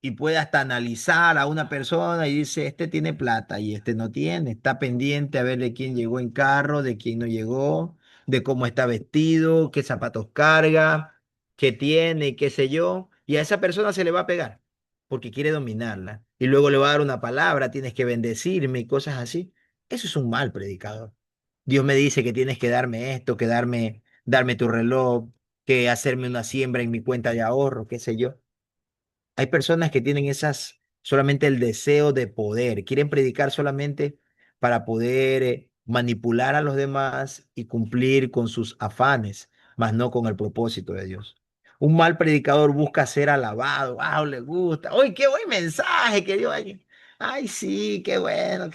y puede hasta analizar a una persona y dice, este tiene plata y este no tiene. Está pendiente a ver de quién llegó en carro, de quién no llegó, de cómo está vestido, qué zapatos carga, qué tiene, qué sé yo. Y a esa persona se le va a pegar porque quiere dominarla. Y luego le va a dar una palabra, tienes que bendecirme y cosas así. Eso es un mal predicador. Dios me dice que tienes que darme esto, que darme tu reloj, que hacerme una siembra en mi cuenta de ahorro, qué sé yo. Hay personas que tienen solamente el deseo de poder, quieren predicar solamente para poder manipular a los demás y cumplir con sus afanes, mas no con el propósito de Dios. Un mal predicador busca ser alabado, wow, le gusta, ¡ay, qué buen mensaje que dio alguien! Ay, sí, qué bueno,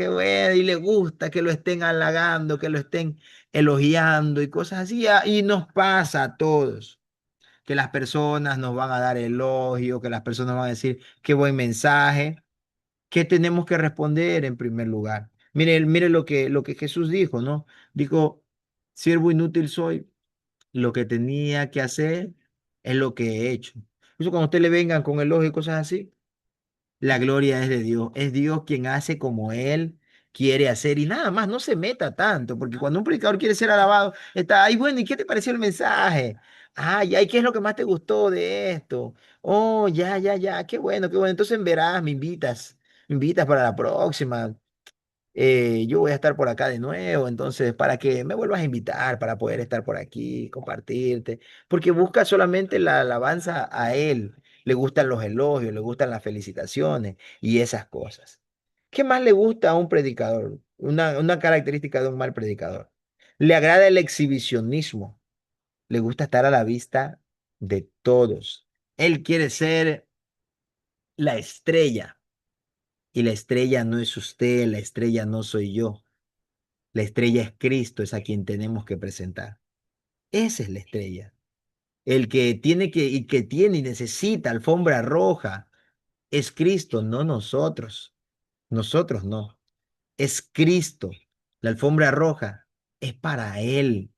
y le gusta que lo estén halagando, que lo estén elogiando y cosas así, y nos pasa a todos que las personas nos van a dar elogio, que las personas van a decir qué buen mensaje. ¿Qué tenemos que responder en primer lugar? Mire lo que Jesús dijo, ¿no? Dijo, siervo inútil soy, lo que tenía que hacer es lo que he hecho. Eso cuando a usted le vengan con elogio y cosas así, la gloria es de Dios. Es Dios quien hace como Él quiere hacer y nada más, no se meta tanto, porque cuando un predicador quiere ser alabado, está, ay, bueno, ¿y qué te pareció el mensaje? Ay, ay, ¿qué es lo que más te gustó de esto? Oh, ya, ya, ya, qué bueno, qué bueno. Entonces verás, me invitas para la próxima. Yo voy a estar por acá de nuevo, entonces para que me vuelvas a invitar, para poder estar por aquí, compartirte, porque busca solamente la alabanza a Él, le gustan los elogios, le gustan las felicitaciones y esas cosas. ¿Qué más le gusta a un predicador? Una característica de un mal predicador. Le agrada el exhibicionismo, le gusta estar a la vista de todos. Él quiere ser la estrella y la estrella no es usted, la estrella no soy yo. La estrella es Cristo, es a quien tenemos que presentar. Esa es la estrella. El que tiene y que tiene y necesita alfombra roja es Cristo, no nosotros. Nosotros no. Es Cristo. La alfombra roja es para Él,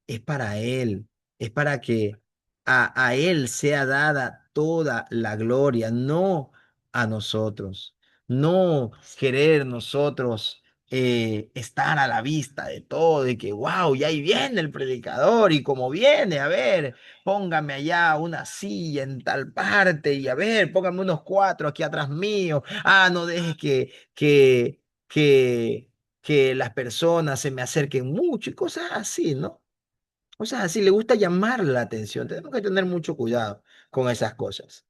es para Él, es para que a Él sea dada toda la gloria, no a nosotros, no querer nosotros estar a la vista de todo y que, wow, y ahí viene el predicador y como viene, a ver, póngame allá una silla en tal parte y a ver, póngame unos cuatro aquí atrás mío, no dejes que, que las personas se me acerquen mucho y cosas así, ¿no? Cosas así, le gusta llamar la atención. Tenemos que tener mucho cuidado con esas cosas.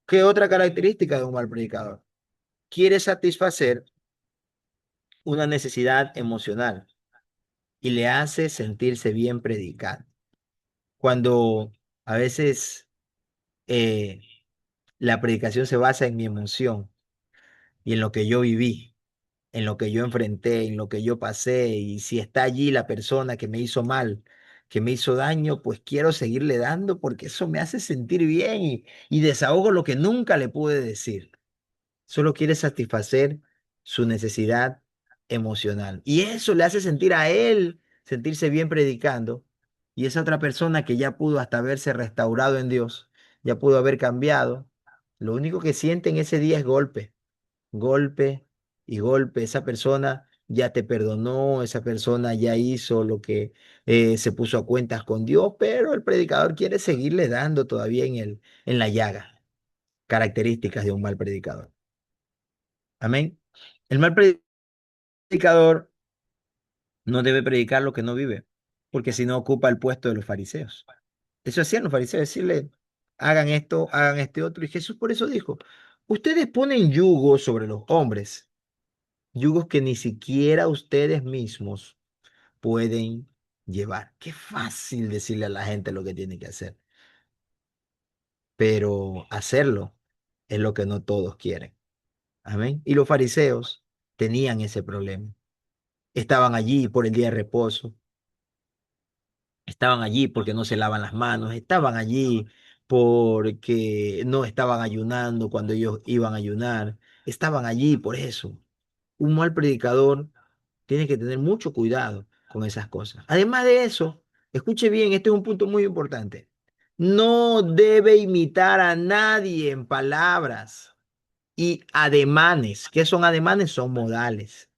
¿Qué otra característica de un mal predicador? Quiere satisfacer una necesidad emocional y le hace sentirse bien predicando. Cuando a veces eh, la predicación se basa en mi emoción y en lo que yo viví, en lo que yo enfrenté, en lo que yo pasé, y si está allí la persona que me hizo mal, que me hizo daño, pues quiero seguirle dando porque eso me hace sentir bien y desahogo lo que nunca le pude decir. Solo quiere satisfacer su necesidad emocional. Y eso le hace sentir a él, sentirse bien predicando. Y esa otra persona que ya pudo hasta haberse restaurado en Dios, ya pudo haber cambiado, lo único que siente en ese día es golpe. golpe y golpe. Esa persona ya te perdonó, esa persona ya hizo lo que se puso a cuentas con Dios, pero el predicador quiere seguirle dando todavía en la llaga. Características de un mal predicador. Amén. El mal predicador no debe predicar lo que no vive, porque si no ocupa el puesto de los fariseos. Eso hacían los fariseos, decirle, hagan esto, hagan este otro. Y Jesús por eso dijo, ustedes ponen yugos sobre los hombres, yugos que ni siquiera ustedes mismos pueden llevar. Qué fácil decirle a la gente lo que tiene que hacer, pero hacerlo es lo que no todos quieren. Amén. Y los fariseos tenían ese problema. Estaban allí por el día de reposo. Estaban allí porque no se lavan las manos, estaban allí porque no estaban ayunando cuando ellos iban a ayunar, estaban allí por eso. Un mal predicador tiene que tener mucho cuidado con esas cosas. Además de eso, escuche bien, este es un punto muy importante. No debe imitar a nadie en palabras y ademanes. ¿Qué son ademanes? Son modales.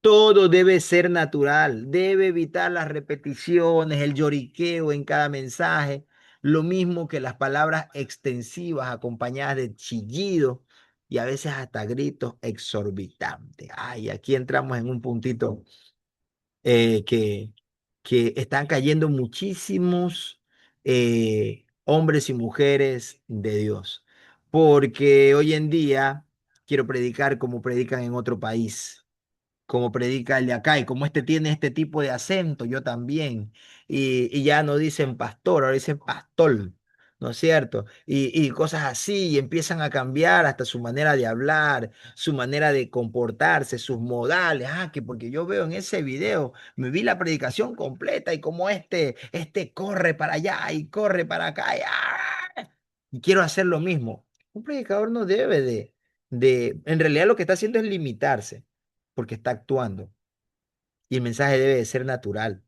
Todo debe ser natural, debe evitar las repeticiones, el lloriqueo en cada mensaje, lo mismo que las palabras extensivas acompañadas de chillidos y a veces hasta gritos exorbitantes. Ay, aquí entramos en un puntito eh, que, que están cayendo muchísimos hombres y mujeres de Dios, porque hoy en día quiero predicar como predican en otro país como predica el de acá, y como este tiene este tipo de acento, yo también. Y ya no dicen pastor, ahora dicen pastor, ¿no es cierto? Y cosas así, y empiezan a cambiar hasta su manera de hablar, su manera de comportarse, sus modales. Ah, que porque yo veo en ese video, me vi la predicación completa y como este corre para allá y corre para acá, y quiero hacer lo mismo. Un predicador no debe en realidad lo que está haciendo es limitarse porque está actuando. Y el mensaje debe de ser natural.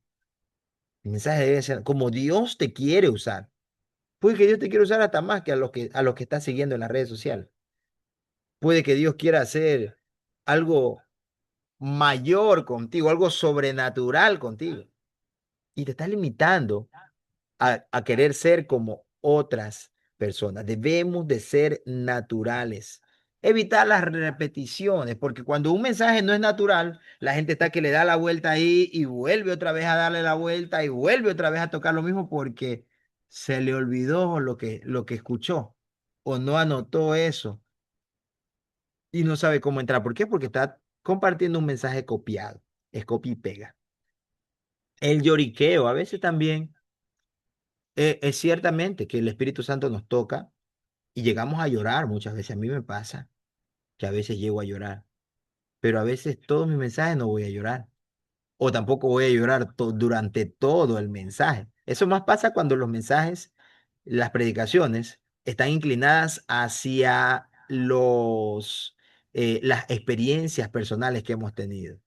El mensaje debe ser como Dios te quiere usar. Puede que Dios te quiera usar hasta más que a los que estás siguiendo en las redes sociales. Puede que Dios quiera hacer algo mayor contigo, algo sobrenatural contigo. Y te estás limitando a querer ser como otras personas. Debemos de ser naturales. Evitar las repeticiones, porque cuando un mensaje no es natural, la gente está que le da la vuelta ahí y vuelve otra vez a darle la vuelta y vuelve otra vez a tocar lo mismo porque se le olvidó lo que escuchó o no anotó eso y no sabe cómo entrar. ¿Por qué? Porque está compartiendo un mensaje copiado. Es copia y pega. El lloriqueo a veces también es ciertamente que el Espíritu Santo nos toca y llegamos a llorar muchas veces. A mí me pasa que a veces llego a llorar, pero a veces todos mis mensajes no voy a llorar. O tampoco voy a llorar durante todo el mensaje. Eso más pasa cuando los mensajes, las predicaciones, están inclinadas hacia las experiencias personales que hemos tenido.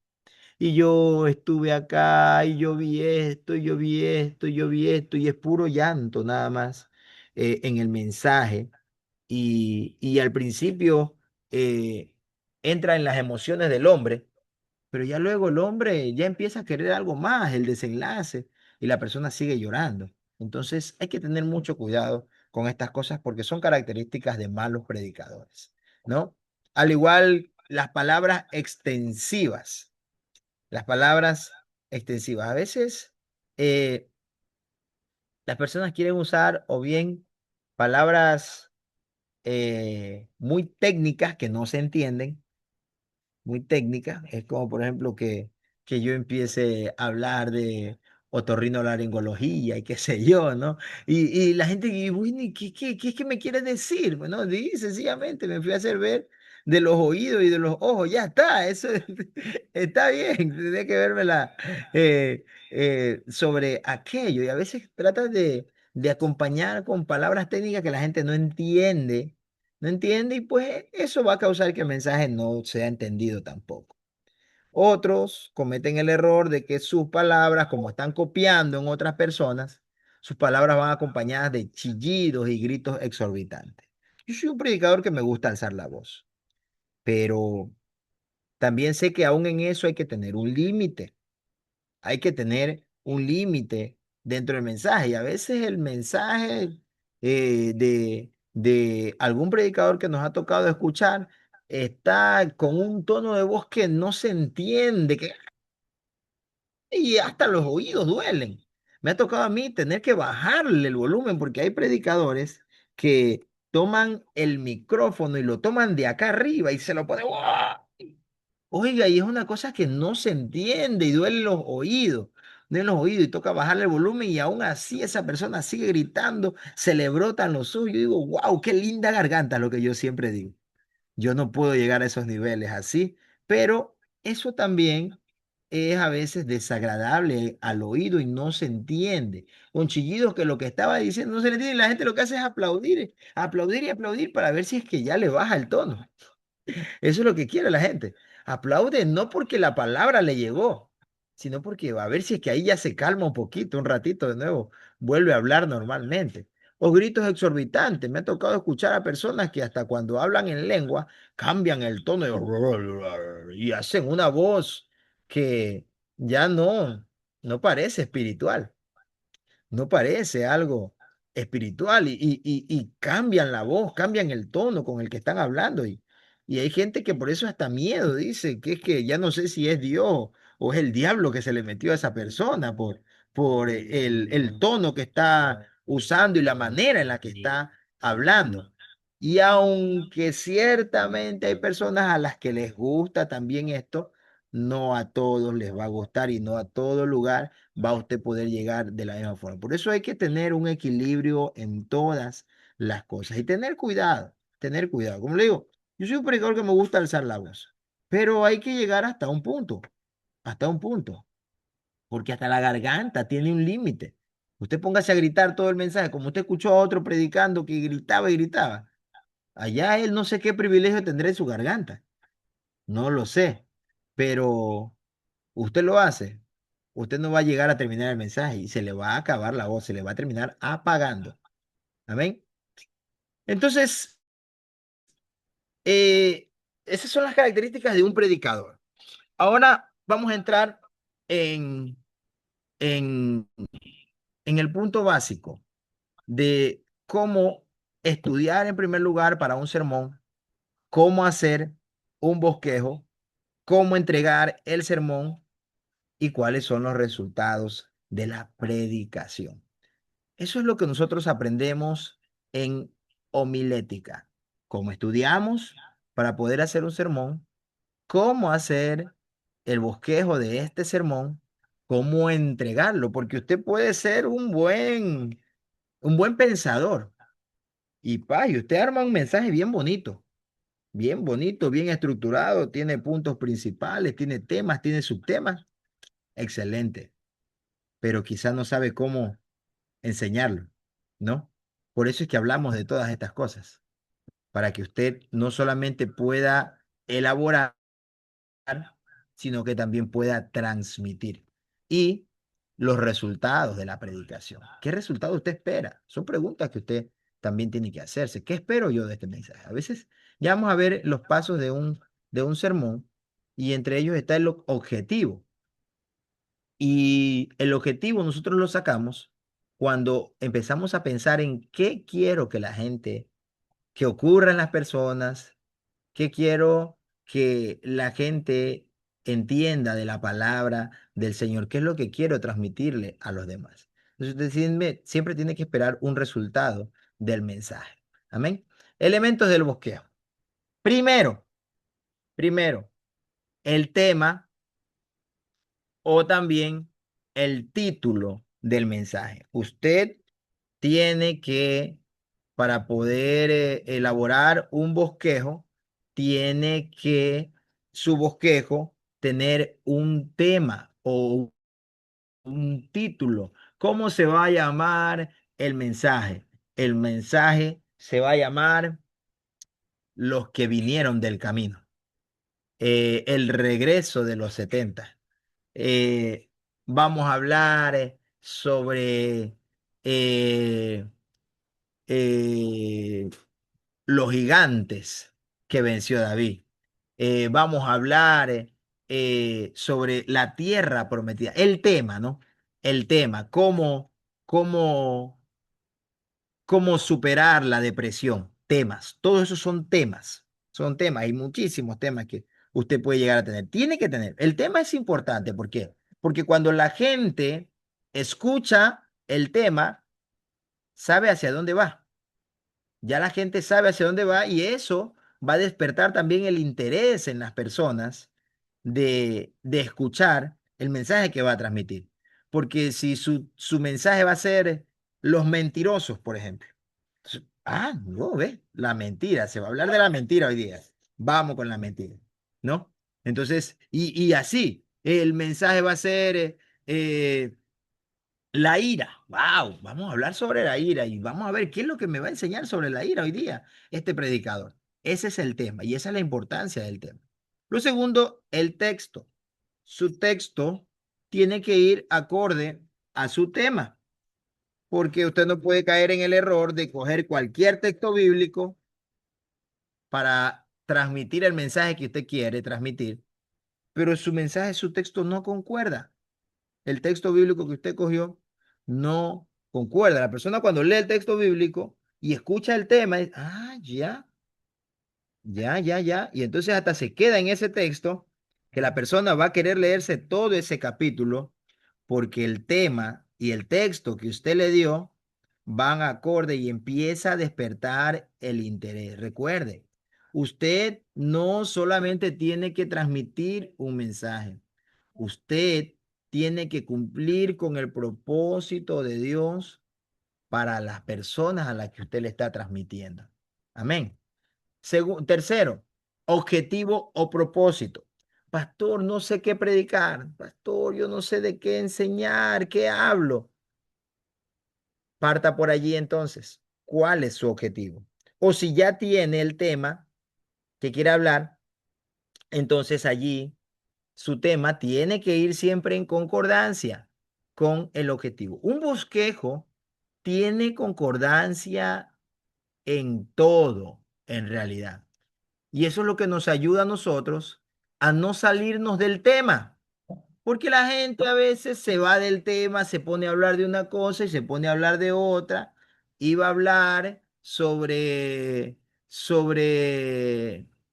Y yo estuve acá y yo vi esto, y yo vi esto, y yo vi esto, y es puro llanto nada más en el mensaje. Y al principio eh, entra en las emociones del hombre, pero ya luego el hombre ya empieza a querer algo más, el desenlace, y la persona sigue llorando. Entonces hay que tener mucho cuidado con estas cosas porque son características de malos predicadores, ¿no? Al igual las palabras extensivas. Las palabras extensivas. A veces eh, las personas quieren usar o bien palabras muy técnicas que no se entienden, muy técnicas. Es como, por ejemplo, que yo empiece a hablar de otorrinolaringología y qué sé yo, ¿no? Y la gente, y, bueno, ¿y qué es que me quiere decir? Bueno, di, sencillamente me fui a hacer ver de los oídos y de los ojos, ya está, eso está bien, tendría que vérmela sobre aquello. Y a veces tratas de acompañar con palabras técnicas que la gente no entiende y pues eso va a causar que el mensaje no sea entendido tampoco. Otros cometen el error de que sus palabras, como están copiando en otras personas, sus palabras van acompañadas de chillidos y gritos exorbitantes. Yo soy un predicador que me gusta alzar la voz. pero también sé que aún en eso hay que tener un límite. Hay que tener un límite dentro del mensaje. Y a veces el mensaje de algún predicador que nos ha tocado escuchar está con un tono de voz que no se entiende, y hasta los oídos duelen. Me ha tocado a mí tener que bajarle el volumen porque hay predicadores que toman el micrófono y lo toman de acá arriba y se lo ponen. ¡Guau! Oiga, y es una cosa que no se entiende y duelen los oídos y toca bajarle el volumen y aún así esa persona sigue gritando, se le brotan los ojos. Yo digo, wow, qué linda garganta, lo que yo siempre digo. Yo no puedo llegar a esos niveles así, pero eso también es a veces desagradable al oído y no se entiende. Con chillidos que lo que estaba diciendo no se le entiende y la gente lo que hace es aplaudir, aplaudir y aplaudir para ver si es que ya le baja el tono. Eso es lo que quiere la gente. Aplaude no porque la palabra le llegó, sino porque va a ver si es que ahí ya se calma un poquito, un ratito de nuevo, vuelve a hablar normalmente. O gritos exorbitantes. Me ha tocado escuchar a personas que hasta cuando hablan en lengua cambian el tono y hacen una voz que ya no parece espiritual, no parece algo espiritual y cambian la voz, cambian el tono con el que están hablando y hay gente que por eso hasta miedo dice que es que ya no sé si es Dios o es el diablo que se le metió a esa persona por el tono que está usando y la manera en la que está hablando. Y aunque ciertamente hay personas a las que les gusta también esto, no a todos les va a gustar y no a todo lugar va a usted poder llegar de la misma forma. Por eso hay que tener un equilibrio en todas las cosas y tener cuidado, tener cuidado. Como le digo, yo soy un predicador que me gusta alzar la voz, pero hay que llegar hasta un punto, porque hasta la garganta tiene un límite. Usted póngase a gritar todo el mensaje, como usted escuchó a otro predicando que gritaba y gritaba. Allá él no sé qué privilegio tendrá en su garganta, no lo sé, pero usted lo hace, usted no va a llegar a terminar el mensaje y se le va a acabar la voz, se le va a terminar apagando. Amén. Entonces, eh, esas son las características de un predicador. Ahora vamos a entrar en, en, en el punto básico de cómo estudiar en primer lugar para un sermón, cómo hacer un bosquejo, cómo entregar el sermón y cuáles son los resultados de la predicación. Eso es lo que nosotros aprendemos en homilética, cómo estudiamos para poder hacer un sermón, cómo hacer el bosquejo de este sermón, cómo entregarlo, porque usted puede ser un buen pensador y usted arma un mensaje bien bonito, bien estructurado, tiene puntos principales, tiene temas, tiene subtemas, excelente, pero quizás no sabe cómo enseñarlo, ¿no? Por eso es que hablamos de todas estas cosas, para que usted no solamente pueda elaborar, sino que también pueda transmitir. Y los resultados de la predicación. ¿Qué resultado usted espera? Son preguntas que usted también tiene que hacerse. ¿Qué espero yo de este mensaje? A veces ya vamos a ver los pasos de un sermón y entre ellos está el objetivo. Y el objetivo nosotros lo sacamos cuando empezamos a pensar en qué quiero que la gente, que ocurra en las personas, qué quiero que la gente entienda de la palabra del Señor, qué es lo que quiero transmitirle a los demás. Entonces, usted siempre tiene que esperar un resultado del mensaje. Amén. Elementos del bosquejo. Primero, primero, el tema o también el título del mensaje. Usted tiene que, para poder elaborar un bosquejo, tiene que su bosquejo tener un tema o un título. ¿Cómo se va a llamar el mensaje? El mensaje se va a llamar Los que vinieron del camino, el regreso de los 70. eh, Vamos a hablar sobre eh, eh, los gigantes que venció David. Vamos a hablar sobre la tierra prometida. El tema, ¿no? El tema, cómo, cómo superar la depresión. Temas, todos esos son temas, hay muchísimos temas que usted puede llegar a tener. Tiene que tener. El tema es importante, ¿por qué? Porque cuando la gente escucha el tema, sabe hacia dónde va. Ya la gente sabe hacia dónde va y eso va a despertar también el interés en las personas de escuchar el mensaje que va a transmitir. Porque si su mensaje va a ser los mentirosos, por ejemplo. No, ve, la mentira, se va a hablar de la mentira hoy día. Vamos con la mentira, ¿no? Entonces, y así, el mensaje va a ser la ira. Wow, vamos a hablar sobre la ira y vamos a ver qué es lo que me va a enseñar sobre la ira hoy día este predicador. Ese es el tema y esa es la importancia del tema. Lo segundo, el texto. Su texto tiene que ir acorde a su tema, porque usted no puede caer en el error de coger cualquier texto bíblico para transmitir el mensaje que usted quiere transmitir, pero su mensaje, su texto no concuerda. El texto bíblico que usted cogió no concuerda. La persona cuando lee el texto bíblico y escucha el tema, dice, ya, ya, ya, ya. Y entonces hasta se queda en ese texto que la persona va a querer leerse todo ese capítulo porque el tema y el texto que usted le dio van acorde y empieza a despertar el interés. Recuerde, usted no solamente tiene que transmitir un mensaje, usted tiene que cumplir con el propósito de Dios para las personas a las que usted le está transmitiendo. Amén. Tercero, objetivo o propósito. Pastor, no sé qué predicar. Pastor, yo no sé de qué enseñar, qué hablo. Parta por allí entonces. ¿Cuál es su objetivo? O si ya tiene el tema que quiere hablar, entonces allí su tema tiene que ir siempre en concordancia con el objetivo. Un bosquejo tiene concordancia en todo, en realidad. Y eso es lo que nos ayuda a nosotros a no salirnos del tema. Porque la gente a veces se va del tema, se pone a hablar de una cosa y se pone a hablar de otra. Iba a hablar sobre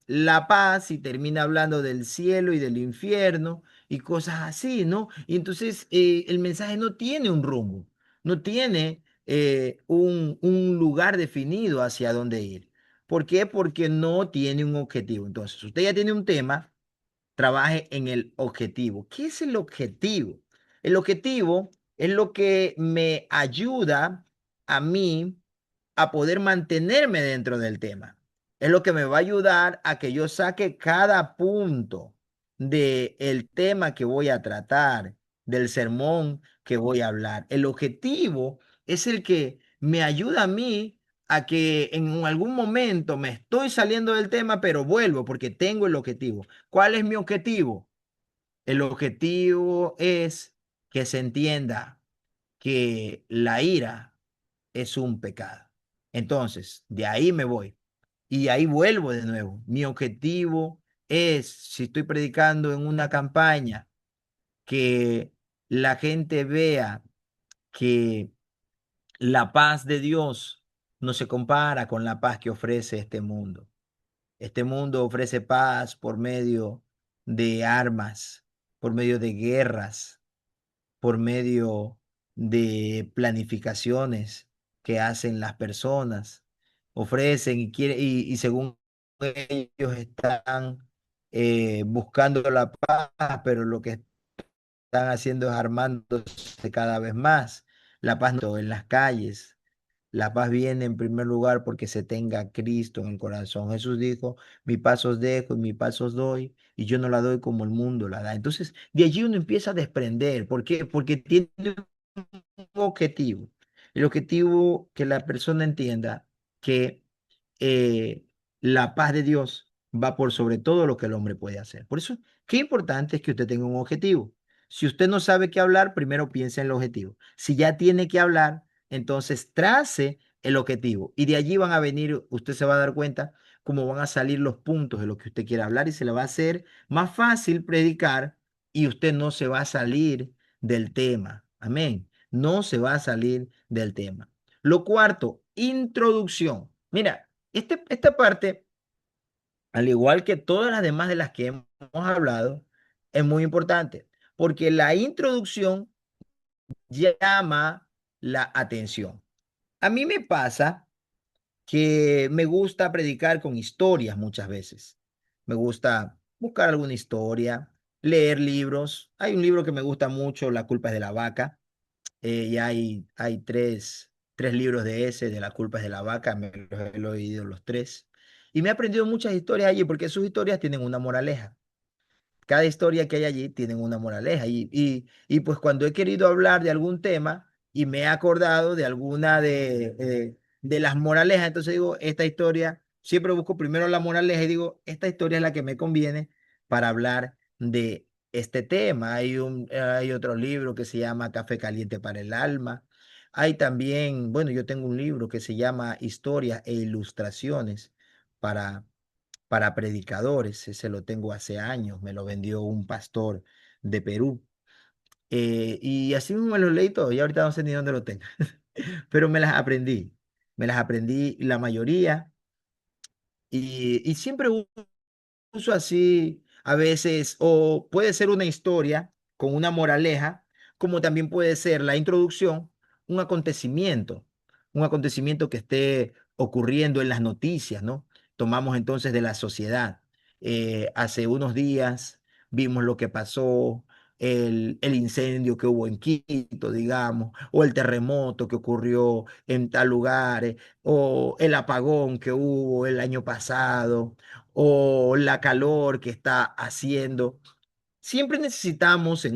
la paz y termina hablando del cielo y del infierno y cosas así, ¿no? Y entonces el mensaje no tiene un rumbo, no tiene un lugar definido hacia dónde ir. ¿Por qué? Porque no tiene un objetivo. Entonces, usted ya tiene un tema, trabaje en el objetivo. ¿Qué es el objetivo? El objetivo es lo que me ayuda a mí a poder mantenerme dentro del tema. Es lo que me va a ayudar a que yo saque cada punto del tema que voy a tratar, del sermón que voy a hablar. El objetivo es el que me ayuda a mí a que en algún momento me estoy saliendo del tema, pero vuelvo porque tengo el objetivo. ¿Cuál es mi objetivo? El objetivo es que se entienda que la ira es un pecado. Entonces, de ahí me voy y ahí vuelvo de nuevo. Mi objetivo es, si estoy predicando en una campaña, que la gente vea que la paz de Dios no se compara con la paz que ofrece este mundo. Este mundo ofrece paz por medio de armas, por medio de guerras, por medio de planificaciones que hacen las personas. Ofrecen y según ellos están buscando la paz, pero lo que están haciendo es armándose cada vez más. La paz no en las calles. La paz viene en primer lugar porque se tenga Cristo en el corazón. Jesús dijo, mi paz os dejo y mi paz os doy, y yo no la doy como el mundo la da. Entonces, de allí uno empieza a desprender. ¿Por qué? Porque tiene un objetivo. El objetivo que la persona entienda que la paz de Dios va por sobre todo lo que el hombre puede hacer. Por eso, qué importante es que usted tenga un objetivo. Si usted no sabe qué hablar, primero piense en el objetivo. Si ya tiene que hablar, entonces trace el objetivo y de allí van a venir, usted se va a dar cuenta, cómo van a salir los puntos de lo que usted quiere hablar y se le va a hacer más fácil predicar y usted no se va a salir del tema. Amén. No se va a salir del tema. Lo cuarto, introducción. Mira, esta parte, al igual que todas las demás de las que hemos hablado, es muy importante porque la introducción llama la atención. A mí me pasa que me gusta predicar con historias muchas veces. Me gusta buscar alguna historia, leer libros. Hay un libro que me gusta mucho, La culpa es de la vaca. Y hay tres libros de ese, de La culpa es de la vaca. Me los he leído los tres. Y me he aprendido muchas historias allí porque sus historias tienen una moraleja. Cada historia que hay allí tiene una moraleja. Y pues cuando he querido hablar de algún tema y me he acordado de alguna de las moralejas, entonces digo, esta historia, siempre busco primero la moraleja y digo, esta historia es la que me conviene para hablar de este tema. Hay otro libro que se llama Café Caliente para el Alma. Hay también, bueno, yo tengo un libro que se llama Historias e Ilustraciones para predicadores. Ese lo tengo hace años, me lo vendió un pastor de Perú. Y así mismo me lo leí todo y ahorita no sé ni dónde lo tengo, pero me las aprendí la mayoría y siempre uso así a veces, o puede ser una historia con una moraleja, como también puede ser la introducción, un un acontecimiento que esté ocurriendo en las noticias, ¿no? Tomamos entonces de la sociedad. Hace unos días vimos lo que pasó, el incendio que hubo en Quito, digamos, o el terremoto que ocurrió en tal lugar, o el apagón que hubo el año pasado o la calor que está haciendo. Siempre necesitamos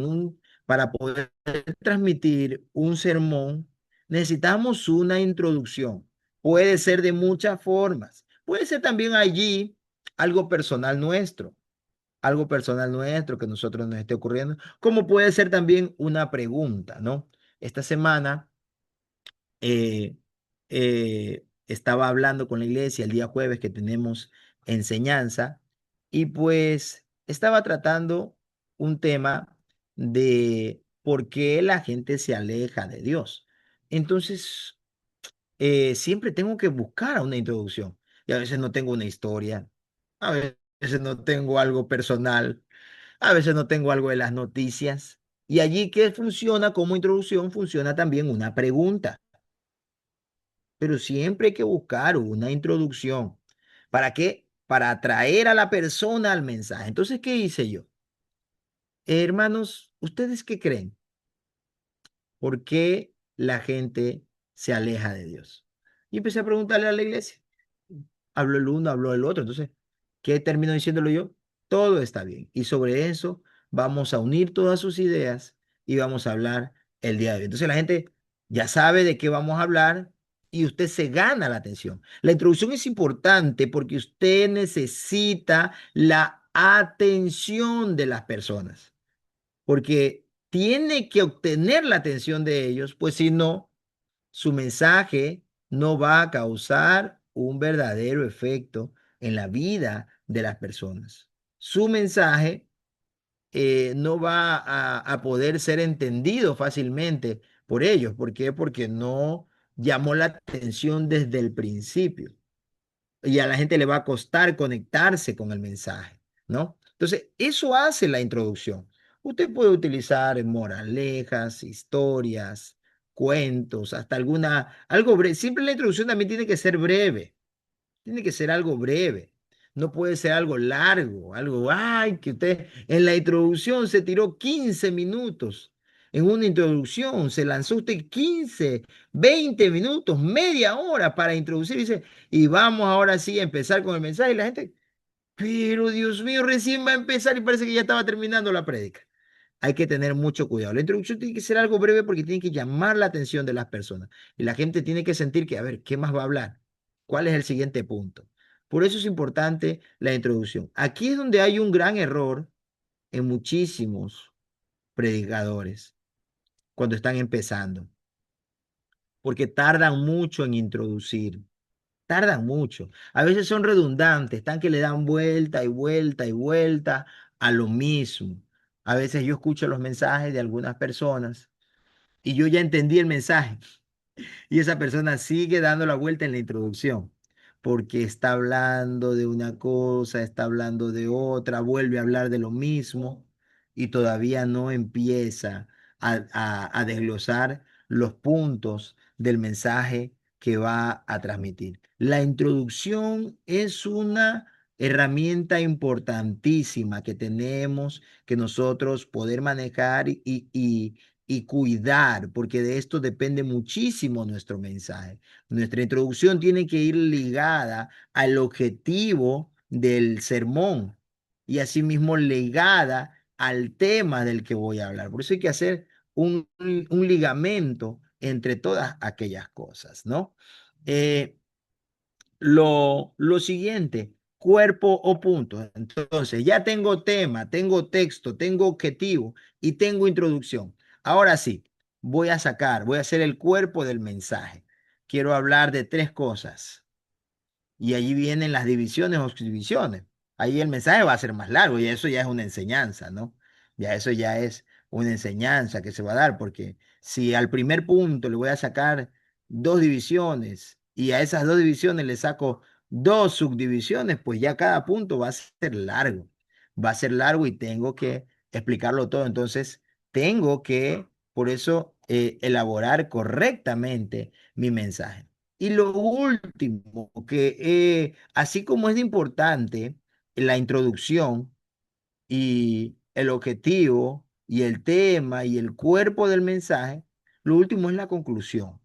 para poder transmitir un sermón, necesitamos una introducción. Puede ser de muchas formas. Puede ser también allí algo personal nuestro, algo personal nuestro que nosotros nos esté ocurriendo, como puede ser también una pregunta, ¿no? Esta semana eh, estaba hablando con la iglesia el día jueves que tenemos enseñanza y pues estaba tratando un tema de por qué la gente se aleja de Dios. Entonces, siempre tengo que buscar una introducción y a veces no tengo una historia, a veces no tengo algo personal, a veces no tengo algo de las noticias. Y allí que funciona como introducción, funciona también una pregunta, pero siempre hay que buscar una introducción. ¿Para qué? Para atraer a la persona al mensaje. Entonces, ¿qué hice yo? Hermanos, ¿ustedes qué creen? ¿Por qué la gente se aleja de Dios? Y empecé a preguntarle a la iglesia. Habló el uno, habló el otro. Entonces, ¿qué termino diciéndolo yo? Todo está bien. Y sobre eso vamos a unir todas sus ideas y vamos a hablar el día de hoy. Entonces, la gente ya sabe de qué vamos a hablar y usted se gana la atención. La introducción es importante porque usted necesita la atención de las personas, porque tiene que obtener la atención de ellos, pues si no, su mensaje no va a causar un verdadero efecto en la vida de las personas. Su mensaje no va a poder ser entendido fácilmente por ellos. ¿Por qué? Porque no llamó la atención desde el principio y a la gente le va a costar conectarse con el mensaje, ¿no? Entonces, eso hace la introducción. Usted puede utilizar moralejas, historias, cuentos, hasta algo breve. Siempre la introducción también tiene que ser breve, tiene que ser algo breve. No puede ser algo largo, algo, ay, que usted en la introducción se tiró 15 minutos. En una introducción se lanzó usted 15, 20 minutos, media hora para introducir. Y vamos ahora sí a empezar con el mensaje. Y la gente, pero Dios mío, recién va a empezar y parece que ya estaba terminando la prédica. Hay que tener mucho cuidado. La introducción tiene que ser algo breve porque tiene que llamar la atención de las personas. Y la gente tiene que sentir que, a ver, ¿qué más va a hablar? ¿Cuál es el siguiente punto? Por eso es importante la introducción. Aquí es donde hay un gran error en muchísimos predicadores cuando están empezando, porque tardan mucho en introducir. tardan mucho. A veces son redundantes, están que le dan vuelta y vuelta y vuelta a lo mismo. A veces yo escucho los mensajes de algunas personas y yo ya entendí el mensaje y esa persona sigue dando la vuelta en la introducción, porque está hablando de una cosa, está hablando de otra, vuelve a hablar de lo mismo y todavía no empieza a desglosar los puntos del mensaje que va a transmitir. La introducción es una herramienta importantísima que tenemos que nosotros poder manejar y cuidar, porque de esto depende muchísimo nuestro mensaje. Nuestra introducción tiene que ir ligada al objetivo del sermón y asimismo ligada al tema del que voy a hablar. Por eso hay que hacer un ligamento entre todas aquellas cosas, ¿no? Eh, lo siguiente, cuerpo o punto. Entonces, ya tengo tema, tengo texto, tengo objetivo y tengo introducción. Ahora sí, voy a hacer el cuerpo del mensaje. Quiero hablar de tres cosas. Y allí vienen las divisiones o subdivisiones. Ahí el mensaje va a ser más largo y eso ya es una enseñanza, ¿no? Ya eso ya es una enseñanza que se va a dar, porque si al primer punto le voy a sacar dos divisiones y a esas dos divisiones le saco dos subdivisiones, pues ya cada punto va a ser largo. Va a ser largo y tengo que explicarlo todo. Entonces, tengo que, por eso, elaborar correctamente mi mensaje. Y lo último, que así como es importante la introducción y el objetivo y el tema y el cuerpo del mensaje, lo último es la conclusión.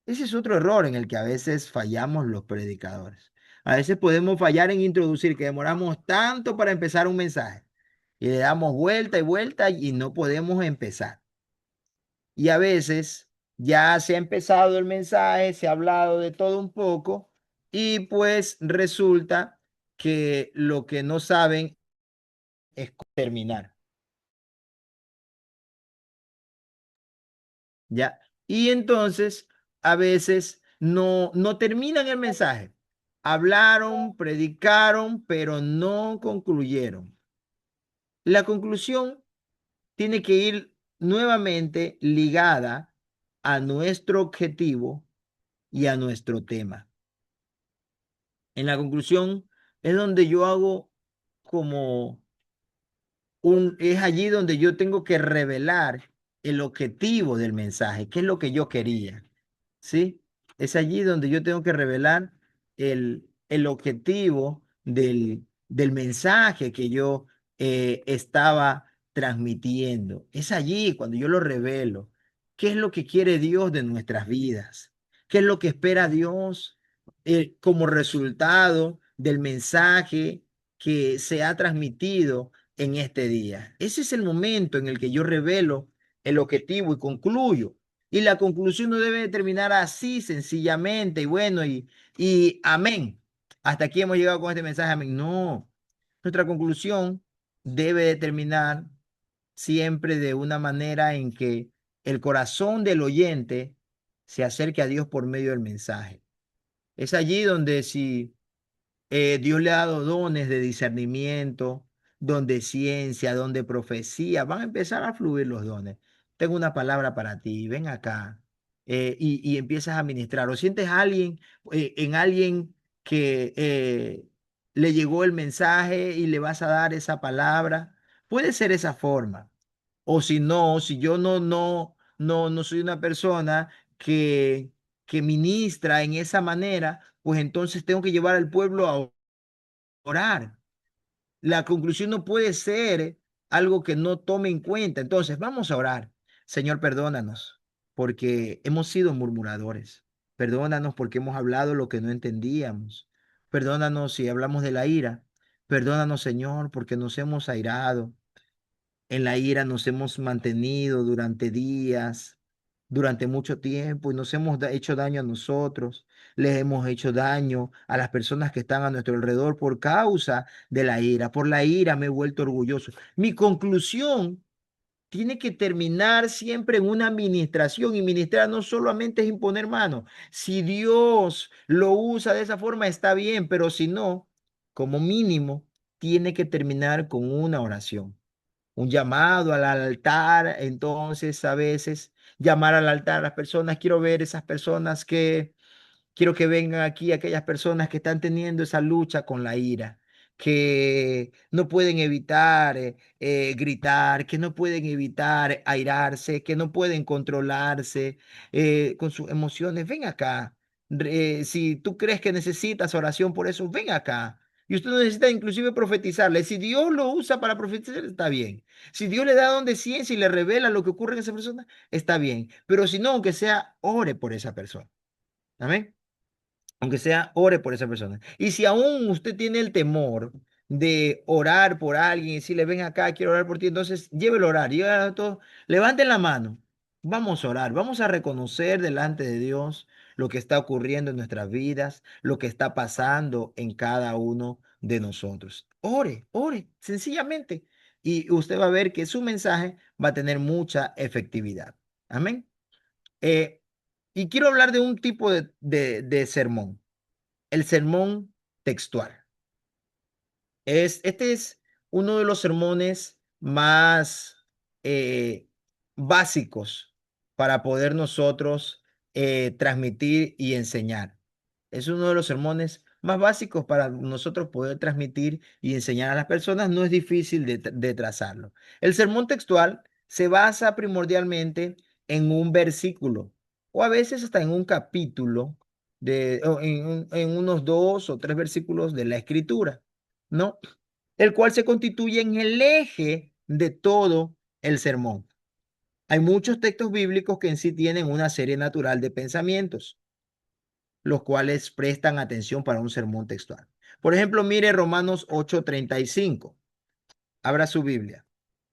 Ese es otro error en el que a veces fallamos los predicadores. A veces podemos fallar en introducir, que demoramos tanto para empezar un mensaje y le damos vuelta y vuelta y no podemos empezar. Y a veces ya se ha empezado el mensaje, se ha hablado de todo un poco y pues resulta que lo que no saben es terminar, ¿ya? Y entonces a veces no terminan el mensaje. Hablaron, predicaron, pero no concluyeron. La conclusión tiene que ir nuevamente ligada a nuestro objetivo y a nuestro tema. En la conclusión es donde yo hago como es allí donde yo tengo que revelar el objetivo del mensaje, qué es lo que yo quería, ¿sí? Es allí donde yo tengo que revelar el objetivo del mensaje que yo estaba transmitiendo. Es allí cuando yo lo revelo. ¿Qué es lo que quiere Dios de nuestras vidas? ¿Qué es lo que espera Dios como resultado del mensaje que se ha transmitido en este día? Ese es el momento en el que yo revelo el objetivo y concluyo. Y la conclusión no debe terminar así, sencillamente, y bueno, y amén. Hasta aquí hemos llegado con este mensaje, amén. No, nuestra conclusión debe de terminar siempre de una manera en que el corazón del oyente se acerque a Dios por medio del mensaje. Es allí donde si Dios le ha dado dones de discernimiento, don de ciencia, don de profecía. Van a empezar a fluir los dones. Tengo una palabra para ti. Ven acá y empiezas a ministrar. O sientes a alguien, en alguien que le llegó el mensaje y le vas a dar esa palabra. Puede ser esa forma. O si no, si yo no soy una persona que ministra en esa manera, pues entonces tengo que llevar al pueblo a orar. La conclusión no puede ser algo que no tome en cuenta. Entonces, vamos a orar. Señor, perdónanos porque hemos sido murmuradores. Perdónanos porque hemos hablado lo que no entendíamos. Perdónanos si hablamos de la ira. Perdónanos, Señor, porque nos hemos airado. En la ira nos hemos mantenido durante días, durante mucho tiempo y nos hemos hecho daño a nosotros. Les hemos hecho daño a las personas que están a nuestro alrededor por causa de la ira. Por la ira me he vuelto orgulloso. Mi conclusión tiene que terminar siempre en una administración. Y ministrar no solamente es imponer mano. Si Dios lo usa de esa forma, está bien, pero si no, como mínimo, tiene que terminar con una oración, un llamado al altar. Entonces, a veces, llamar al altar a las personas, quiero ver esas personas que quiero que vengan aquí aquellas personas que están teniendo esa lucha con la ira, que no pueden evitar gritar, que no pueden evitar airarse, que no pueden controlarse con sus emociones. Ven acá. Si tú crees que necesitas oración por eso, ven acá. Y usted no necesita inclusive profetizarle. Si Dios lo usa para profetizar, está bien. Si Dios le da don de ciencia y le revela lo que ocurre en esa persona, está bien. Pero si no, aunque sea, ore por esa persona. Amén. Aunque sea, ore por esa persona. Y si aún usted tiene el temor de orar por alguien y decirle, ven acá, quiero orar por ti, entonces llévelo a orar. Llévelo a todo. Levanten la mano. Vamos a orar. Vamos a reconocer delante de Dios lo que está ocurriendo en nuestras vidas, lo que está pasando en cada uno de nosotros. Ore, ore, sencillamente. Y usted va a ver que su mensaje va a tener mucha efectividad. Amén. Eh, y quiero hablar de un tipo de sermón, el sermón textual. Este es uno de los sermones más básicos para poder nosotros transmitir y enseñar. Es uno de los sermones más básicos para nosotros poder transmitir y enseñar a las personas. No es difícil de trazarlo. El sermón textual se basa primordialmente en un versículo o a veces hasta en un capítulo o en unos dos o tres versículos de la escritura, ¿no? El cual se constituye en el eje de todo el sermón. Hay muchos textos bíblicos que en sí tienen una serie natural de pensamientos, los cuales prestan atención para un sermón textual. Por ejemplo, mire Romanos 8:35. Abra su Biblia.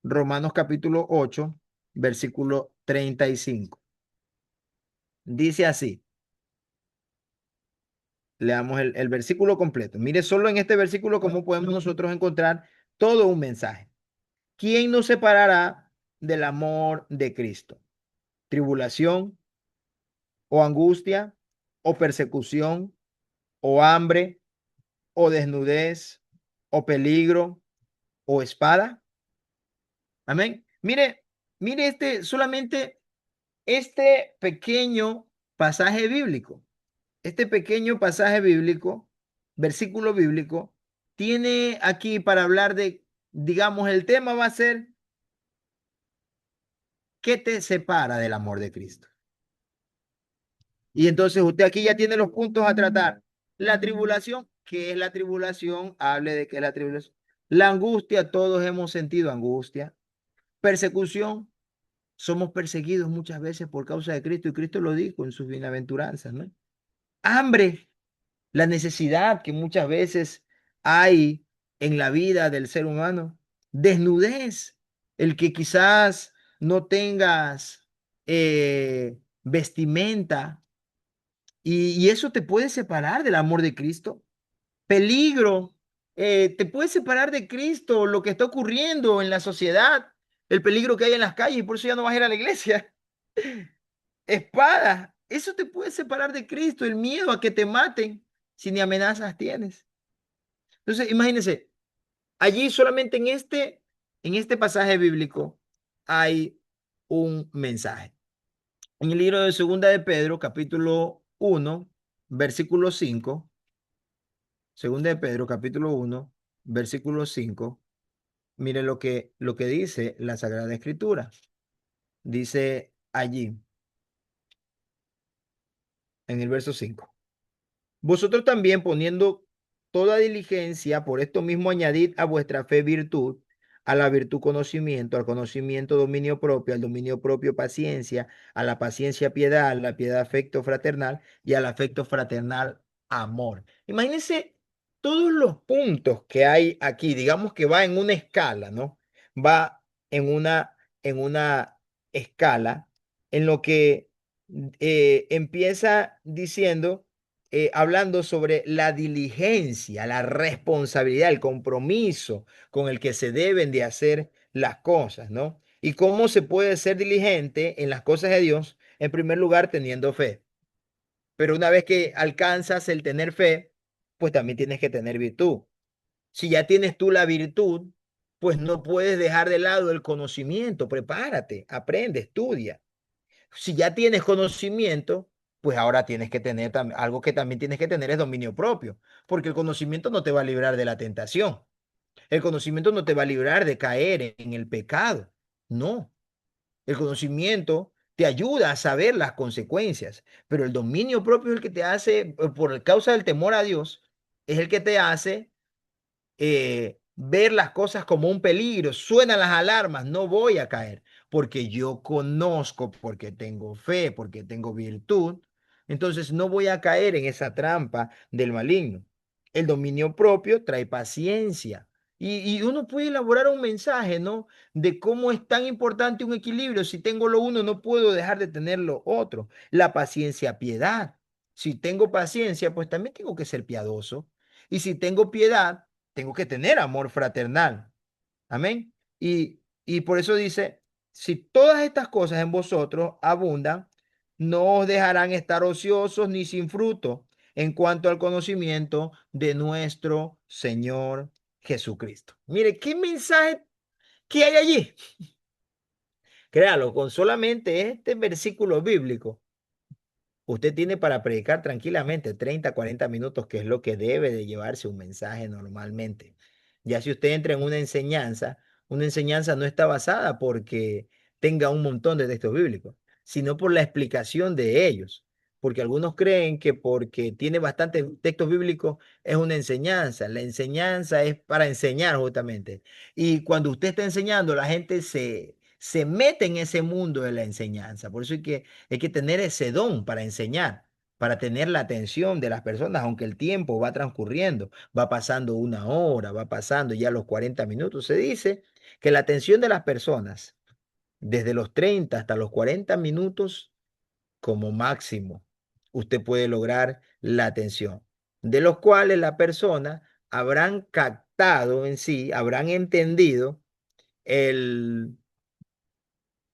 Romanos capítulo 8, versículo 35. Dice así. Leamos el versículo completo. Mire solo en este versículo cómo podemos nosotros encontrar todo un mensaje. ¿Quién nos separará del amor de Cristo? ¿Tribulación o angustia o persecución o hambre o desnudez o peligro o espada? Amén. Mire, mire solamente este pequeño pasaje bíblico. Este pequeño pasaje bíblico, versículo bíblico, tiene aquí para hablar de, digamos, el tema va a ser, ¿qué te separa del amor de Cristo? Y entonces usted aquí ya tiene los puntos a tratar. La tribulación, ¿qué es la tribulación? Hable de qué es la tribulación. La angustia, todos hemos sentido angustia. Persecución, somos perseguidos muchas veces por causa de Cristo y Cristo lo dijo en sus bienaventuranzas, ¿no? Hambre, la necesidad que muchas veces hay en la vida del ser humano. Desnudez, el que quizás no tengas vestimenta y eso te puede separar del amor de Cristo. Peligro, te puede separar de Cristo, lo que está ocurriendo en la sociedad, el peligro que hay en las calles y por eso ya no vas a ir a la iglesia. Espada, eso te puede separar de Cristo, el miedo a que te maten si ni amenazas tienes. Entonces, imagínense, allí solamente en este pasaje bíblico hay un mensaje. En el libro de Segunda de Pedro, capítulo 1, versículo 5, Segunda de Pedro, capítulo 1, versículo 5, mire lo que dice la Sagrada Escritura. Dice allí, en el verso 5. Vosotros también poniendo toda diligencia, por esto mismo añadid a vuestra fe virtud, a la virtud conocimiento, al conocimiento dominio propio, al dominio propio paciencia, a la paciencia piedad, a la piedad afecto fraternal y al afecto fraternal amor. Imagínense todos los puntos que hay aquí, digamos que va en una escala, ¿no? Va en una escala en lo que empieza diciendo hablando sobre la diligencia, la responsabilidad, el compromiso con el que se deben de hacer las cosas, ¿no? ¿Y cómo se puede ser diligente en las cosas de Dios? En primer lugar, teniendo fe. Pero una vez que alcanzas el tener fe, pues también tienes que tener virtud. Si ya tienes tú la virtud, pues no puedes dejar de lado el conocimiento. Prepárate, aprende, estudia. Si ya tienes conocimiento, pues ahora tienes que tener algo que también tienes que tener es dominio propio, porque el conocimiento no te va a librar de la tentación. El conocimiento no te va a librar de caer en el pecado. No, el conocimiento te ayuda a saber las consecuencias, pero el dominio propio es el que te hace, por causa del temor a Dios, es el que te hace ver las cosas como un peligro. Suenan las alarmas, no voy a caer, porque yo conozco, porque tengo fe, porque tengo virtud. Entonces no voy a caer en esa trampa del maligno. El dominio propio trae paciencia. Y uno puede elaborar un mensaje, ¿no? De cómo es tan importante un equilibrio. Si tengo lo uno, no puedo dejar de tener lo otro. La paciencia, piedad. Si tengo paciencia, pues también tengo que ser piadoso. Y si tengo piedad, tengo que tener amor fraternal. Amén. Y por eso dice, si todas estas cosas en vosotros abundan, no os dejarán estar ociosos ni sin fruto en cuanto al conocimiento de nuestro Señor Jesucristo. Mire, qué mensaje que hay allí. Créalo, con solamente este versículo bíblico usted tiene para predicar tranquilamente 30, 40 minutos, que es lo que debe de llevarse un mensaje normalmente. Ya si usted entra en una enseñanza no está basada porque tenga un montón de textos bíblicos, sino por la explicación de ellos. Porque algunos creen que porque tiene bastantes textos bíblicos es una enseñanza. La enseñanza es para enseñar justamente. Y cuando usted está enseñando, la gente se mete en ese mundo de la enseñanza. Por eso hay que tener ese don para enseñar, para tener la atención de las personas, aunque el tiempo va transcurriendo, va pasando una hora, va pasando ya los 40 minutos. Se dice que la atención de las personas, desde los 30 hasta los 40 minutos como máximo, usted puede lograr la atención, de los cuales la persona habrán captado en sí, habrán entendido el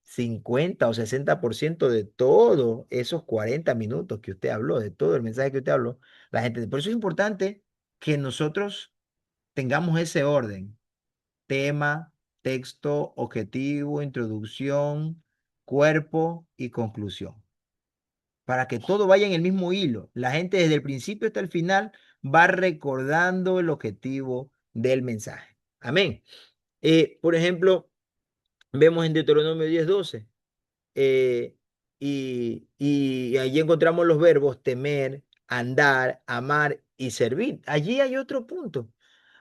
50 o 60% de todos esos 40 minutos que usted habló, de todo el mensaje que usted habló, la gente. Por eso es importante que nosotros tengamos ese orden: tema, texto, objetivo, introducción, cuerpo y conclusión, para que todo vaya en el mismo hilo. La gente desde el principio hasta el final va recordando el objetivo del mensaje. Amén. Por ejemplo, vemos en Deuteronomio 10:12. eh, y allí encontramos los verbos temer, andar, amar y servir. Allí hay otro punto.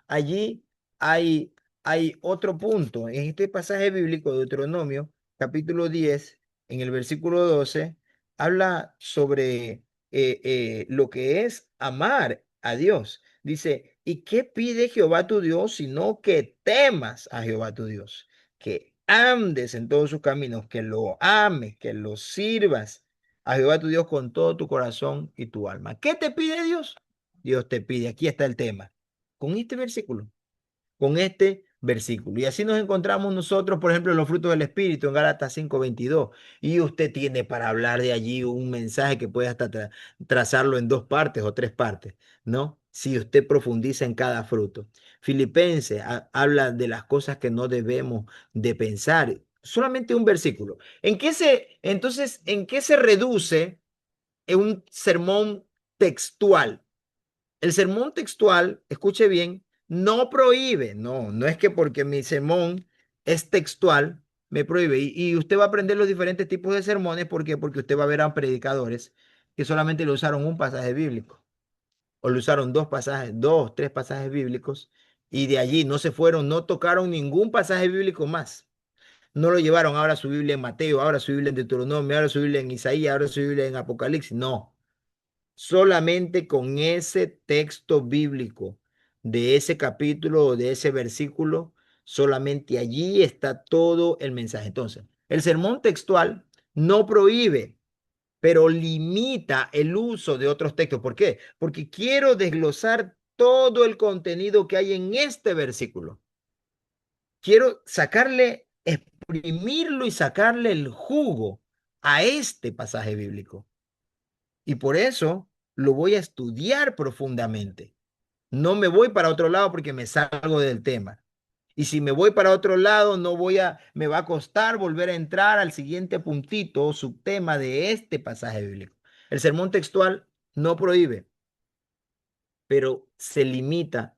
Allí hay, hay otro punto. En este pasaje bíblico de Deuteronomio, capítulo 10 en el versículo 12 habla sobre lo que es amar a Dios. Dice, ¿y qué pide Jehová tu Dios sino que temas a Jehová tu Dios? Que andes en todos sus caminos, que lo ames, que lo sirvas a Jehová tu Dios con todo tu corazón y tu alma. ¿Qué te pide Dios? Dios te pide, aquí está el tema, con este versículo, con este versículo. Y así nos encontramos nosotros, por ejemplo, en los frutos del Espíritu en Gálatas 5:22. Y usted tiene para hablar de allí un mensaje que puede hasta trazarlo en dos partes o tres partes, ¿no? Si usted profundiza en cada fruto. Filipenses habla de las cosas que no debemos de pensar. Solamente un versículo. ¿En qué se reduce en un sermón textual? El sermón textual, escuche bien, no prohíbe, no es que porque mi sermón es textual, me prohíbe. Y usted va a aprender los diferentes tipos de sermones, ¿por qué? Porque usted va a ver a predicadores que solamente le usaron un pasaje bíblico, o le usaron dos pasajes, dos, tres pasajes bíblicos, y de allí no se fueron, no tocaron ningún pasaje bíblico más. No lo llevaron ahora su Biblia en Mateo, ahora su Biblia en Deuteronomio, ahora su Biblia en Isaías, ahora su Biblia en Apocalipsis. No, solamente con ese texto bíblico de ese capítulo o de ese versículo, solamente allí está todo el mensaje. Entonces, el sermón textual no prohíbe, pero limita el uso de otros textos. ¿Por qué? Porque quiero desglosar todo el contenido que hay en este versículo. Quiero sacarle exprimirlo y sacarle el jugo a este pasaje bíblico. Y por eso lo voy a estudiar profundamente. No me voy para otro lado porque me salgo del tema. Y si me voy para otro lado, me va a costar volver a entrar al siguiente puntito o subtema de este pasaje bíblico. El sermón textual no prohíbe, pero se limita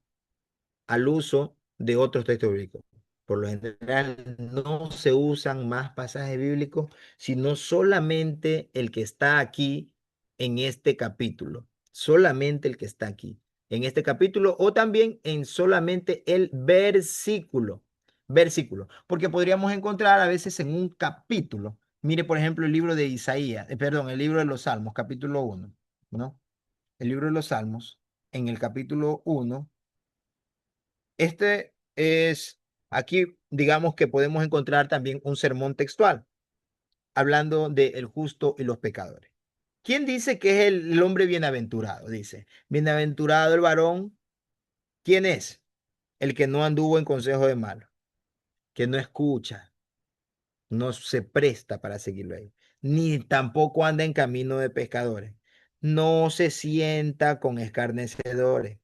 al uso de otros textos bíblicos. Por lo general, no se usan más pasajes bíblicos, sino solamente el que está aquí en este capítulo, solamente el que está aquí en este capítulo o también en solamente el versículo, porque podríamos encontrar a veces en un capítulo. Mire, por ejemplo, el libro de Isaías, perdón, el libro de los Salmos, capítulo 1, ¿no? El libro de los Salmos, en el capítulo 1. Este es, aquí digamos que podemos encontrar también un sermón textual, hablando de el justo y los pecadores. ¿Quién dice que es el hombre bienaventurado? Dice, bienaventurado el varón, ¿quién es? El que no anduvo en consejo de malo, que no escucha, no se presta para seguirlo ahí, ni tampoco anda en camino de pescadores, no se sienta con escarnecedores.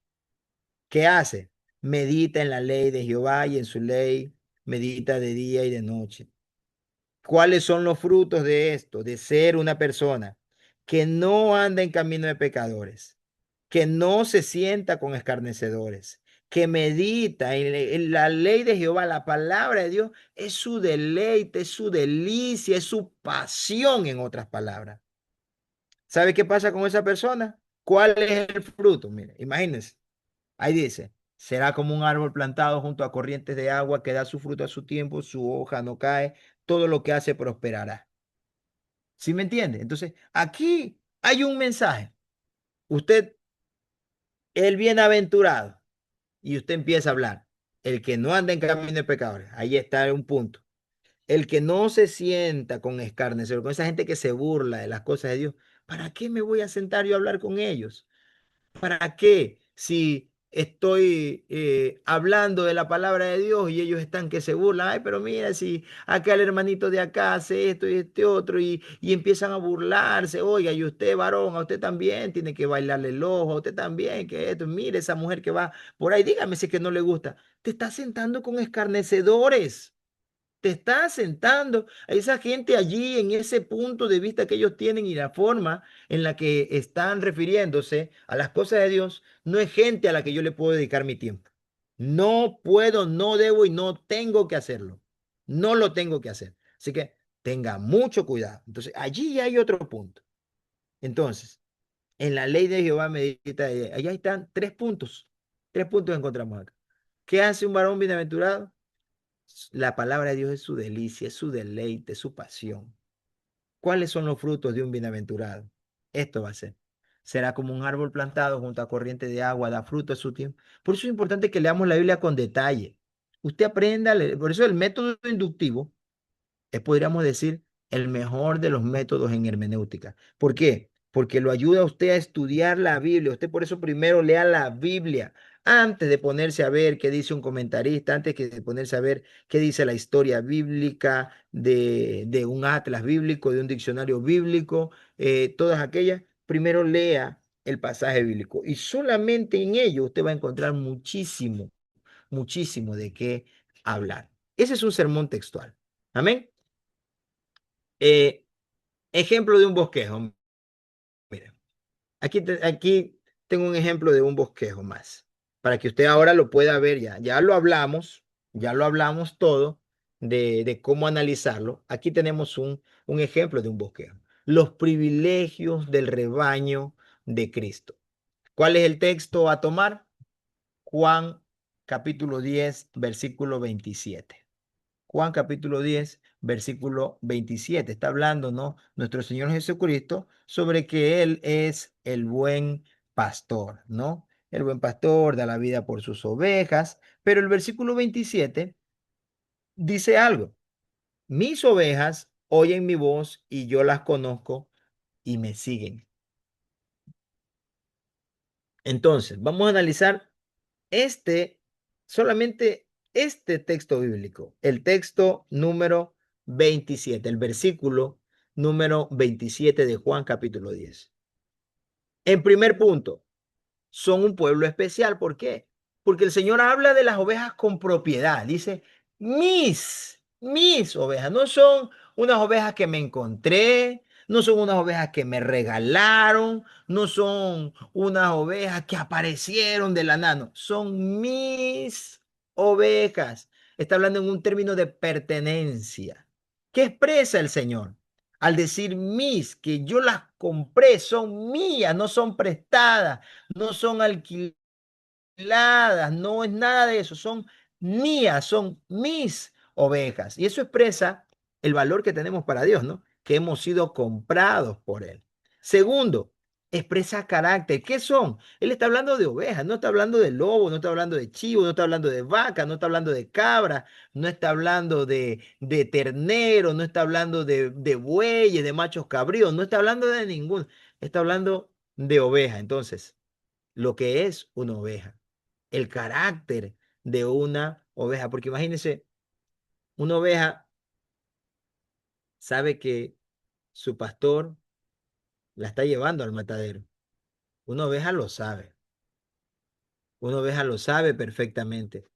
¿Qué hace? Medita en la ley de Jehová y en su ley medita de día y de noche. ¿Cuáles son los frutos de esto? De ser una persona que no anda en camino de pecadores, que no se sienta con escarnecedores, que medita en la ley de Jehová, la palabra de Dios, es su deleite, es su delicia, es su pasión, en otras palabras. ¿Sabe qué pasa con esa persona? ¿Cuál es el fruto? Mire, imagínense. Ahí dice, será como un árbol plantado junto a corrientes de agua que da su fruto a su tiempo, su hoja no cae, todo lo que hace prosperará. ¿Sí me entiende? Entonces, aquí hay un mensaje. Usted, el bienaventurado, y usted empieza a hablar. El que no anda en camino de pecadores, ahí está un punto. El que no se sienta con escarnecedor, con esa gente que se burla de las cosas de Dios, ¿para qué me voy a sentar yo a hablar con ellos? ¿Para qué? Si estoy hablando de la palabra de Dios y ellos están que se burlan, ay, pero mira, si acá el hermanito de acá hace esto y este otro y empiezan a burlarse, oiga, y usted varón, a usted también tiene que bailarle el ojo, a usted también, que esto, mire esa mujer que va por ahí, dígame si es que no le gusta. Te está sentando con escarnecedores. Te estás sentando a esa gente allí en ese punto de vista que ellos tienen y la forma en la que están refiriéndose a las cosas de Dios, no es gente a la que yo le puedo dedicar mi tiempo. No puedo, no debo y no tengo que hacerlo. No lo tengo que hacer. Así que tenga mucho cuidado. Entonces, allí ya hay otro punto. Entonces, en la ley de Jehová medita, allá están 3 puntos. 3 puntos encontramos acá. ¿Qué hace un varón bienaventurado? La palabra de Dios es su delicia, es su deleite, es su pasión. ¿Cuáles son los frutos de un bienaventurado? Esto va a ser. Será como un árbol plantado junto a corriente de agua, da fruto a su tiempo. Por eso es importante que leamos la Biblia con detalle. Usted aprenda a leer. Por eso el método inductivo podríamos decir, el mejor de los métodos en hermenéutica. ¿Por qué? Porque lo ayuda a usted a estudiar la Biblia. Usted por eso primero lea la Biblia antes de ponerse a ver qué dice un comentarista, antes de ponerse a ver qué dice la historia bíblica de un atlas bíblico, de un diccionario bíblico, todas aquellas. Primero lea el pasaje bíblico y solamente en ello usted va a encontrar muchísimo, muchísimo de qué hablar. Ese es un sermón textual. Amén. Eh, ejemplo de un bosquejo. Mire, aquí tengo un ejemplo de un bosquejo más, para que usted ahora lo pueda ver ya. Ya lo hablamos todo de cómo analizarlo. Aquí tenemos un ejemplo de un bosquejo. Los privilegios del rebaño de Cristo. ¿Cuál es el texto a tomar? Juan capítulo 10, versículo 27. Juan capítulo 10 versículo 27. Está hablando, ¿no? Nuestro Señor Jesucristo sobre que Él es el buen pastor, ¿no? El buen pastor da la vida por sus ovejas, pero el versículo 27 dice algo. Mis ovejas oyen mi voz y yo las conozco y me siguen. Entonces, vamos a analizar este, solamente este texto bíblico, el texto número 27, el versículo número 27 de Juan capítulo 10. En primer punto, son un pueblo especial. ¿Por qué? Porque el Señor habla de las ovejas con propiedad. Dice, mis ovejas. No son unas ovejas que me encontré, no son unas ovejas que me regalaron, no son unas ovejas que aparecieron de la nada. No, son mis ovejas. Está hablando en un término de pertenencia. ¿Qué expresa el Señor? Al decir mis, que yo las compré, son mías, no son prestadas, no son alquiladas, no es nada de eso, son mías, son mis ovejas. Y eso expresa el valor que tenemos para Dios, ¿no? Que hemos sido comprados por Él. Segundo, expresa carácter. ¿Qué son? Él está hablando de ovejas, no está hablando de lobo, no está hablando de chivo, no está hablando de vaca, no está hablando de cabra, no está hablando de ternero, no está hablando de bueyes, de machos cabríos, no está hablando de ninguno, está hablando de oveja. Entonces, lo que es una oveja, el carácter de una oveja, porque imagínense, una oveja sabe que su pastor la está llevando al matadero. Una oveja lo sabe, una oveja lo sabe perfectamente,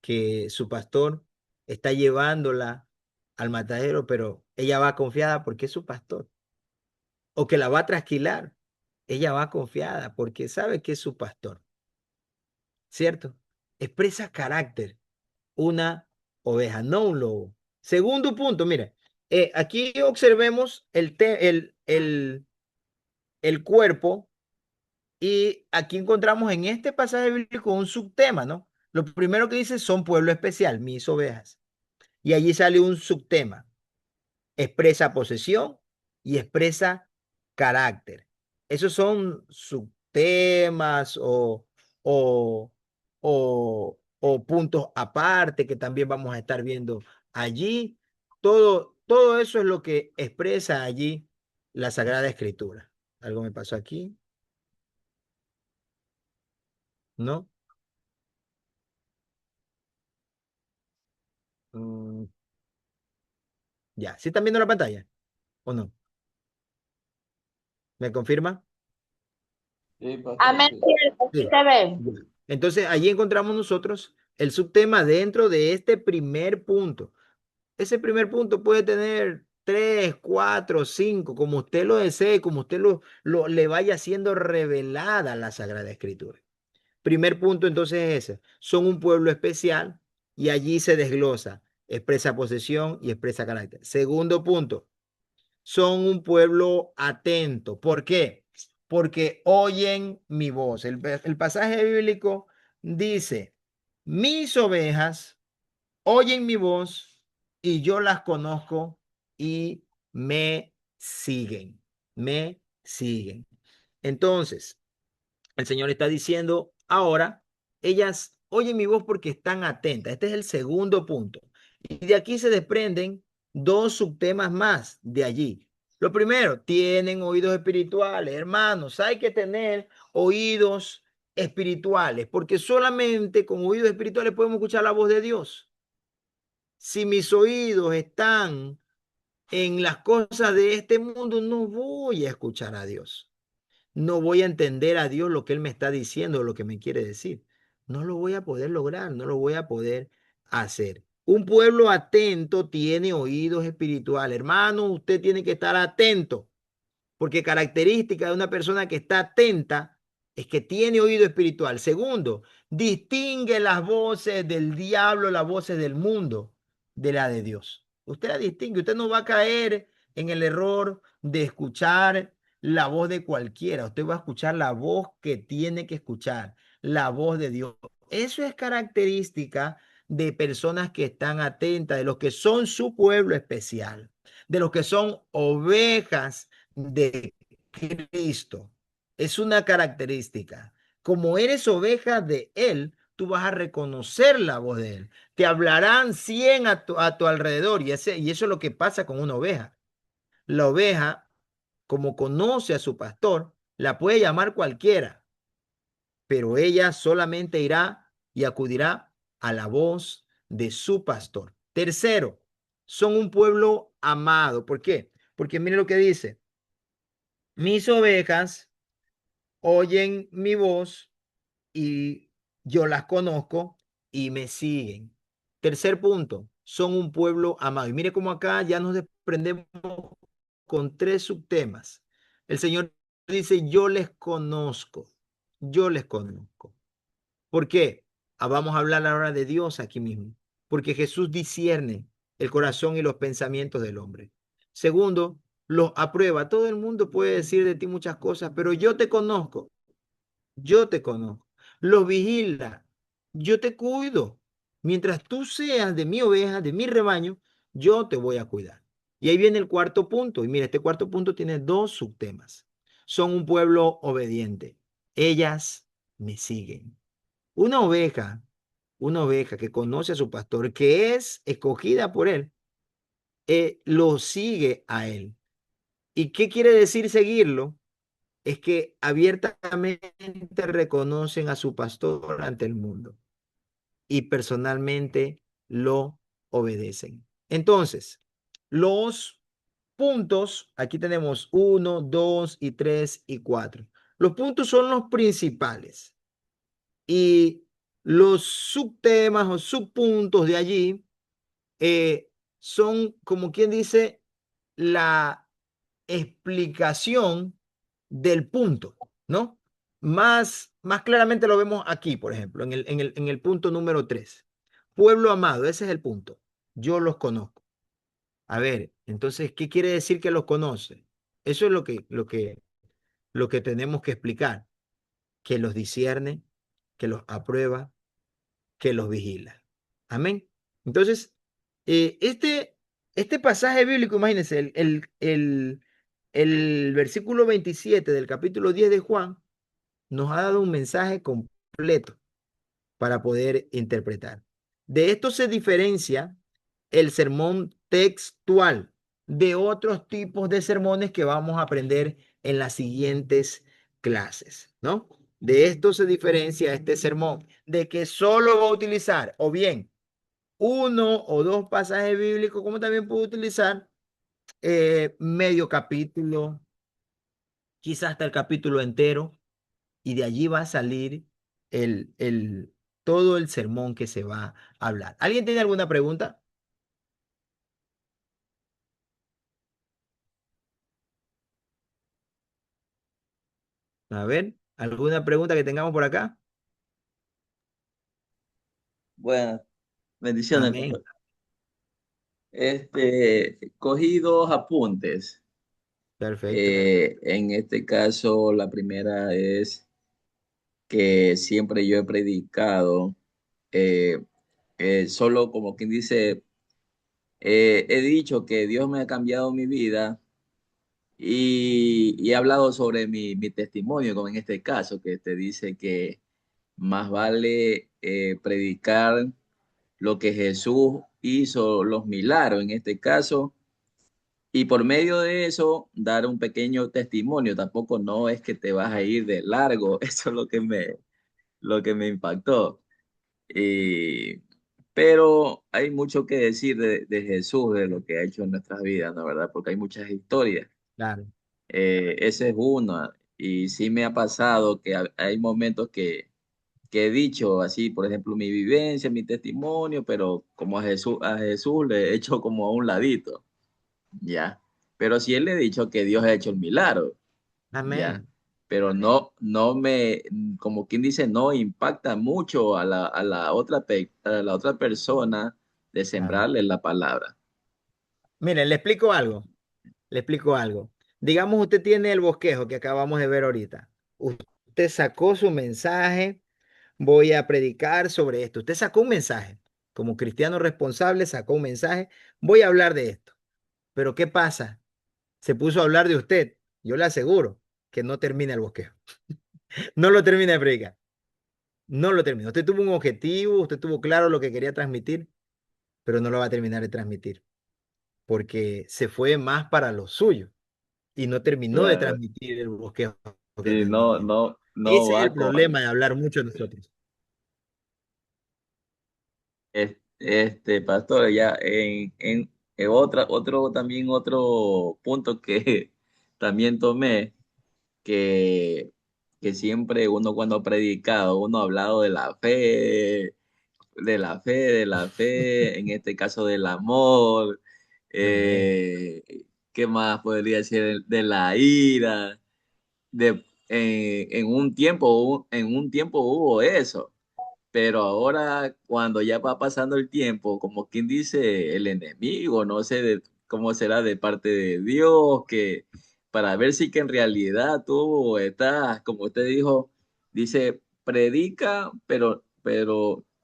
que su pastor está llevándola al matadero, pero ella va confiada porque es su pastor, o que la va a trasquilar, ella va confiada porque sabe que es su pastor, ¿cierto? Expresa carácter una oveja, no un lobo. Segundo punto, mire, aquí observemos el cuerpo y aquí encontramos en este pasaje bíblico un subtema, ¿no? Lo primero que dice son pueblo especial, mis ovejas. Y allí sale un subtema, expresa posesión y expresa carácter. Esos son subtemas o puntos aparte que también vamos a estar viendo allí. Todo eso es lo que expresa allí la Sagrada Escritura. ¿Algo me pasó aquí? ¿No? Mm, ya. ¿Sí están viendo la pantalla o no? ¿Me confirma? Sí, pastor, Amén, sí. siervo, sí Sí. te ve. Ya. Entonces, allí encontramos nosotros el subtema dentro de este primer punto. Ese primer punto puede tener tres, cuatro, cinco, como usted lo desee, como usted le vaya siendo revelada la Sagrada Escritura. Primer punto entonces es ese. Son un pueblo especial y allí se desglosa, expresa posesión y expresa carácter. Segundo punto, son un pueblo atento. ¿Por qué? Porque oyen mi voz. El pasaje bíblico dice, mis ovejas oyen mi voz y yo las conozco y me siguen, me siguen. Entonces, el Señor está diciendo ahora, ellas oyen mi voz porque están atentas. Este es el segundo punto. Y de aquí se desprenden dos subtemas más de allí. Lo primero, tienen oídos espirituales. Hermanos, hay que tener oídos espirituales, porque solamente con oídos espirituales podemos escuchar la voz de Dios. Si mis oídos están en las cosas de este mundo, no voy a escuchar a Dios. No voy a entender a Dios lo que Él me está diciendo, lo que me quiere decir. No lo voy a poder lograr, no lo voy a poder hacer. Un pueblo atento tiene oídos espirituales. Hermano, usted tiene que estar atento, porque característica de una persona que está atenta es que tiene oído espiritual. Segundo, distingue las voces del diablo, las voces del mundo, de la de Dios. Usted la distingue, usted no va a caer en el error de escuchar la voz de cualquiera. Usted va a escuchar la voz que tiene que escuchar, la voz de Dios. Eso es característica de personas que están atentas, de los que son su pueblo especial, de los que son ovejas de Cristo. Es una característica. Como eres oveja de Él, tú vas a reconocer la voz de Él. Te hablarán 100 a tu alrededor y eso es lo que pasa con una oveja. La oveja, como conoce a su pastor, la puede llamar cualquiera, pero ella solamente irá y acudirá a la voz de su pastor. Tercero, son un pueblo amado. ¿Por qué? Porque mire lo que dice, mis ovejas oyen mi voz y yo las conozco y me siguen. Tercer punto, son un pueblo amado. Y mire cómo acá ya nos desprendemos con tres subtemas. El Señor dice, yo les conozco. ¿Por qué? Vamos a hablar ahora de Dios aquí mismo, porque Jesús discierne el corazón y los pensamientos del hombre. Segundo, los aprueba. Todo el mundo puede decir de ti muchas cosas, pero yo te conozco. Yo te conozco. Los vigila. Yo te cuido. Mientras tú seas de mi oveja, de mi rebaño, yo te voy a cuidar. Y ahí viene el cuarto punto. Y mira, este cuarto punto tiene dos subtemas. Son un pueblo obediente. Ellas me siguen. Una oveja, una oveja que conoce a su pastor, que es escogida por él, lo sigue a él. ¿Y qué quiere decir seguirlo? Es que abiertamente reconocen a su pastor ante el mundo y personalmente lo obedecen. Entonces, los puntos, aquí tenemos uno, dos y tres y cuatro. Los puntos son los principales y los subtemas o subpuntos de allí son, como quien dice, la explicación del punto, ¿no? Más claramente lo vemos aquí, por ejemplo, en el punto número 3. Pueblo amado, ese es el punto. Yo los conozco. A ver, entonces, ¿qué quiere decir que los conoce? Eso es lo que tenemos que explicar, que los discierne, que los aprueba, que los vigila. Amén. Entonces, este pasaje bíblico, imagínense, el versículo 27 del capítulo 10 de Juan nos ha dado un mensaje completo para poder interpretar. De esto se diferencia el sermón textual de otros tipos de sermones que vamos a aprender en las siguientes clases, ¿no? De esto se diferencia este sermón, de que solo va a utilizar o bien uno o dos pasajes bíblicos, como también puede utilizar medio capítulo, quizás hasta el capítulo entero, y de allí va a salir todo el sermón que se va a hablar. ¿Alguien tiene alguna pregunta? A ver, ¿alguna pregunta que tengamos por acá? Bueno, bendiciones, Amén. pastor. Cogí dos apuntes. Perfecto. En este caso, la primera es que siempre yo he predicado, eh, solo como quien dice, he dicho que Dios me ha cambiado mi vida y he hablado sobre mi testimonio, como en este caso, que te dice que más vale predicar lo que Jesús hizo, los milagros en este caso, y por medio de eso dar un pequeño testimonio. Tampoco no es que te vas a ir de largo, eso es lo que me impactó. Y, pero hay mucho que decir de Jesús, de lo que ha hecho en nuestras vidas, ¿no? ¿Verdad? Porque hay muchas historias. Claro. Esa es una. Y sí me ha pasado que hay momentos que he dicho así, por ejemplo, mi vivencia, mi testimonio, pero como a Jesús le he hecho como a un ladito, ¿ya? Pero sí él le he dicho que Dios ha hecho el milagro, ¿ya? Amén. Pero no me, como quien dice, no impacta mucho a la otra persona de Claro. sembrarle la palabra. Miren, le explico algo. Le explico algo. Digamos, usted tiene el bosquejo que acabamos de ver ahorita. Usted sacó su mensaje. Voy a predicar sobre esto. Usted sacó un mensaje. Como cristiano responsable, sacó un mensaje. Voy a hablar de esto. Pero ¿qué pasa? Se puso a hablar de usted. Yo le aseguro que no termina el bosquejo. No lo termina de predicar. No lo termina. Usted tuvo un objetivo, usted tuvo claro lo que quería transmitir, pero no lo va a terminar de transmitir porque se fue más para lo suyo y no terminó de Claro. transmitir el bosquejo que Y no, tenía. no, no Ese es va el con, problema de hablar mucho de nosotros. Pastor, ya en otro punto que también tomé, que, que siempre uno cuando ha predicado, uno ha hablado de la fe, en este caso del amor, Amén. ¿qué más podría decir? De la ira, en un tiempo hubo eso. Pero ahora, cuando ya va pasando el tiempo, como quien dice, el enemigo, no sé cómo será de parte de Dios, que para ver si que en realidad tú estás, como usted dijo, dice, predica, a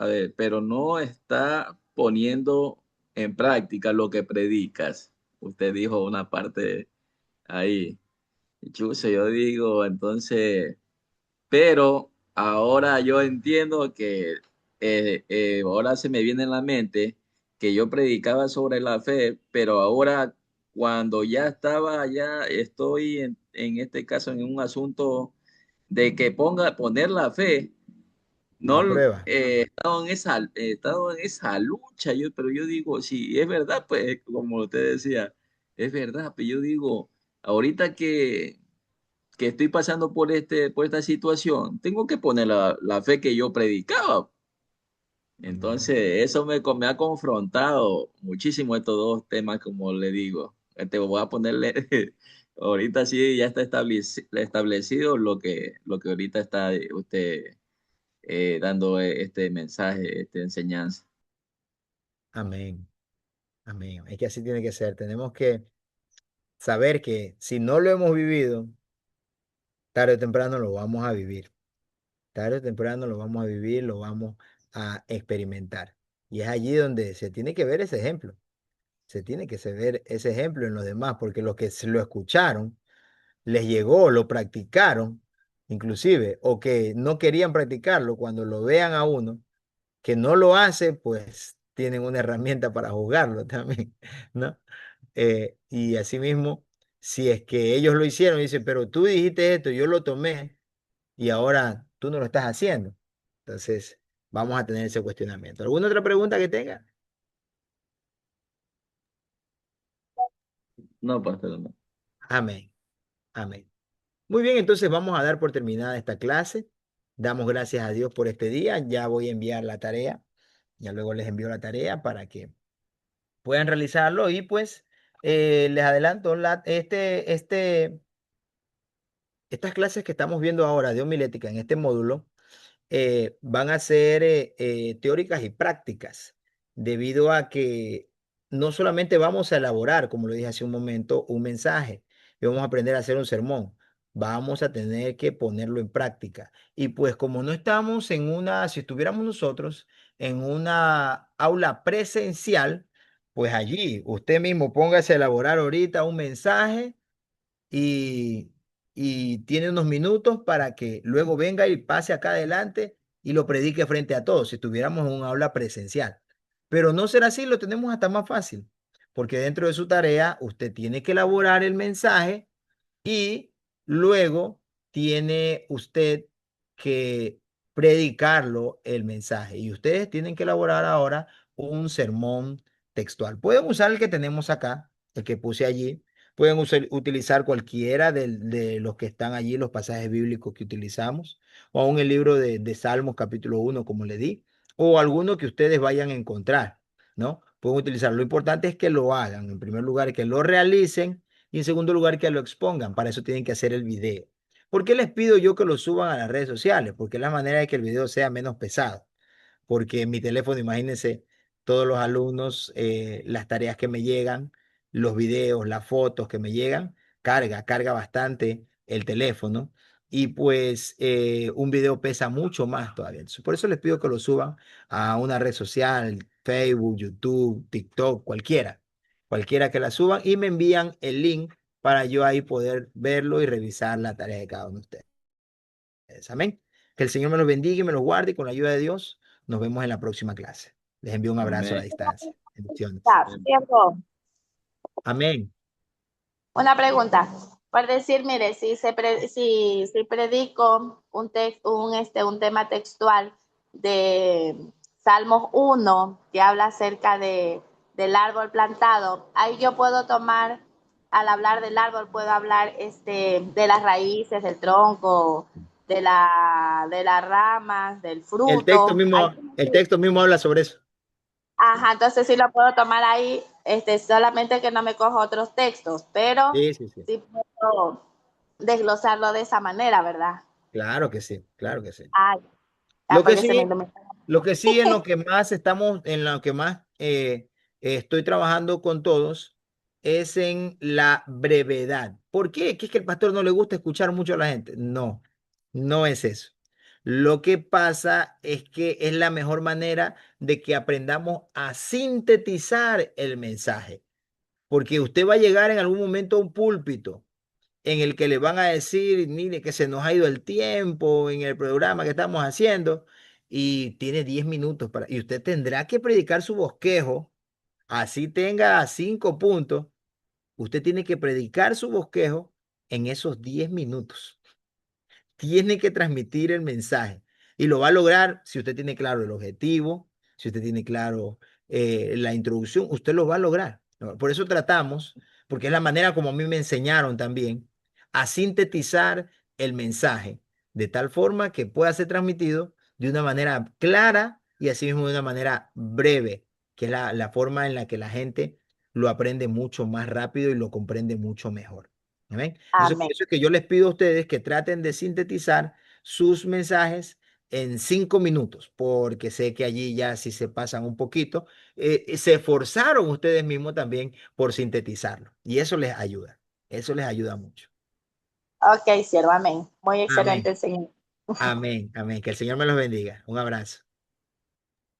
ver, pero no está poniendo en práctica lo que predicas. Usted dijo una parte ahí. Chuzo, yo digo, entonces. Pero ahora yo entiendo que ahora se me viene en la mente que yo predicaba sobre la fe, pero ahora cuando ya estoy en este caso en un asunto de que poner la fe, no A prueba. he estado en esa lucha, pero yo digo, si es verdad, pues como usted decía, es verdad, pero yo digo, ahorita que estoy pasando por esta situación, tengo que poner la fe que yo predicaba. Amén. Entonces, eso me ha confrontado muchísimo estos dos temas, como le digo. Te voy a ponerle, ahorita sí ya está establecido lo que ahorita está usted dando este mensaje, esta enseñanza. Amén. Amén. Es que así tiene que ser. Tenemos que saber que si no lo hemos vivido, tarde o temprano lo vamos a vivir. Tarde o temprano lo vamos a vivir, lo vamos a experimentar. Y es allí donde se tiene que ver ese ejemplo. Se tiene que ver ese ejemplo en los demás, porque los que lo escucharon, les llegó, lo practicaron, inclusive, o que no querían practicarlo, cuando lo vean a uno, que no lo hace, pues tienen una herramienta para juzgarlo también, ¿no? Y asimismo, si es que ellos lo hicieron, dicen, pero tú dijiste esto, yo lo tomé y ahora tú no lo estás haciendo. Entonces, vamos a tener ese cuestionamiento. ¿Alguna otra pregunta que tenga? No, pastor, no. Amén, amén. Muy bien, entonces vamos a dar por terminada esta clase. Damos gracias a Dios por este día. Ya voy a enviar la tarea. Ya luego les envío la tarea para que puedan realizarlo y pues les adelanto estas clases que estamos viendo ahora de homilética en este módulo van a ser teóricas y prácticas, debido a que no solamente vamos a elaborar, como lo dije hace un momento, un mensaje y vamos a aprender a hacer un sermón, vamos a tener que ponerlo en práctica. Y pues como no estamos si estuviéramos nosotros en una aula presencial, pues allí usted mismo póngase a elaborar ahorita un mensaje y, y tiene unos minutos para que luego venga y pase acá adelante y lo predique frente a todos, si estuviéramos en un aula presencial. Pero no será así, lo tenemos hasta más fácil, porque dentro de su tarea usted tiene que elaborar el mensaje y luego tiene usted que predicarlo el mensaje. Y ustedes tienen que elaborar ahora un sermón textual. Pueden usar el que tenemos acá, el que puse allí. Pueden utilizar cualquiera de los que están allí, los pasajes bíblicos que utilizamos, o aún el libro de Salmos capítulo 1, como le di, o alguno que ustedes vayan a encontrar, ¿no? Pueden utilizar. Lo importante es que lo hagan. En primer lugar, que lo realicen y en segundo lugar, que lo expongan. Para eso tienen que hacer el video. ¿Por qué les pido yo que lo suban a las redes sociales? Porque es la manera de que el video sea menos pesado. Porque en mi teléfono, imagínense, todos los alumnos, las tareas que me llegan, los videos, las fotos que me llegan, carga bastante el teléfono. Y pues un video pesa mucho más todavía. Entonces, por eso les pido que lo suban a una red social, Facebook, YouTube, TikTok, cualquiera que la suban y me envían el link para yo ahí poder verlo y revisar la tarea de cada uno de ustedes. Amén. Que el Señor me los bendiga y me los guarde y con la ayuda de Dios nos vemos en la próxima clase. Les envío un abrazo a la Amén. distancia. Bendiciones. Ya, tiempo. Amén. Una pregunta. Por decir, mire, si predico un tema textual de Salmos 1, que habla acerca del árbol plantado. Ahí yo puedo tomar, al hablar del árbol, puedo hablar de las raíces, del tronco, de las ramas, del fruto. El texto mismo habla sobre eso. Ajá, entonces sí lo puedo tomar ahí, solamente que no me cojo otros textos, pero Sí, sí, sí. sí puedo desglosarlo de esa manera, ¿verdad? Claro que sí, claro que sí. Ay, Lo que porque se me sí, ilumina. lo que sí en lo que más estamos, en lo que más estoy trabajando con todos es en la brevedad. ¿Por qué? ¿Que es que el pastor no le gusta escuchar mucho a la gente? No, no es eso. Lo que pasa es que es la mejor manera de que aprendamos a sintetizar el mensaje, porque usted va a llegar en algún momento a un púlpito en el que le van a decir, mire, que se nos ha ido el tiempo en el programa que estamos haciendo y tiene 10 minutos para, y usted tendrá que predicar su bosquejo, así tenga 5 puntos, usted tiene que predicar su bosquejo en esos 10 minutos. Tiene que transmitir el mensaje y lo va a lograr si usted tiene claro el objetivo, si usted tiene claro la introducción, usted lo va a lograr, ¿no? Por eso tratamos, porque es la manera como a mí me enseñaron también a sintetizar el mensaje de tal forma que pueda ser transmitido de una manera clara y asimismo de una manera breve, que es la forma en la que la gente lo aprende mucho más rápido y lo comprende mucho mejor. ¿Amén? Entonces, por Amén. eso es que yo les pido a ustedes que traten de sintetizar sus mensajes en 5 minutos, porque sé que allí ya si se pasan un poquito, se esforzaron ustedes mismos también por sintetizarlo. Y eso les ayuda mucho. Ok, siervo, amén. Muy excelente Amén, el Señor. amén, amén. Que el Señor me los bendiga. Un abrazo.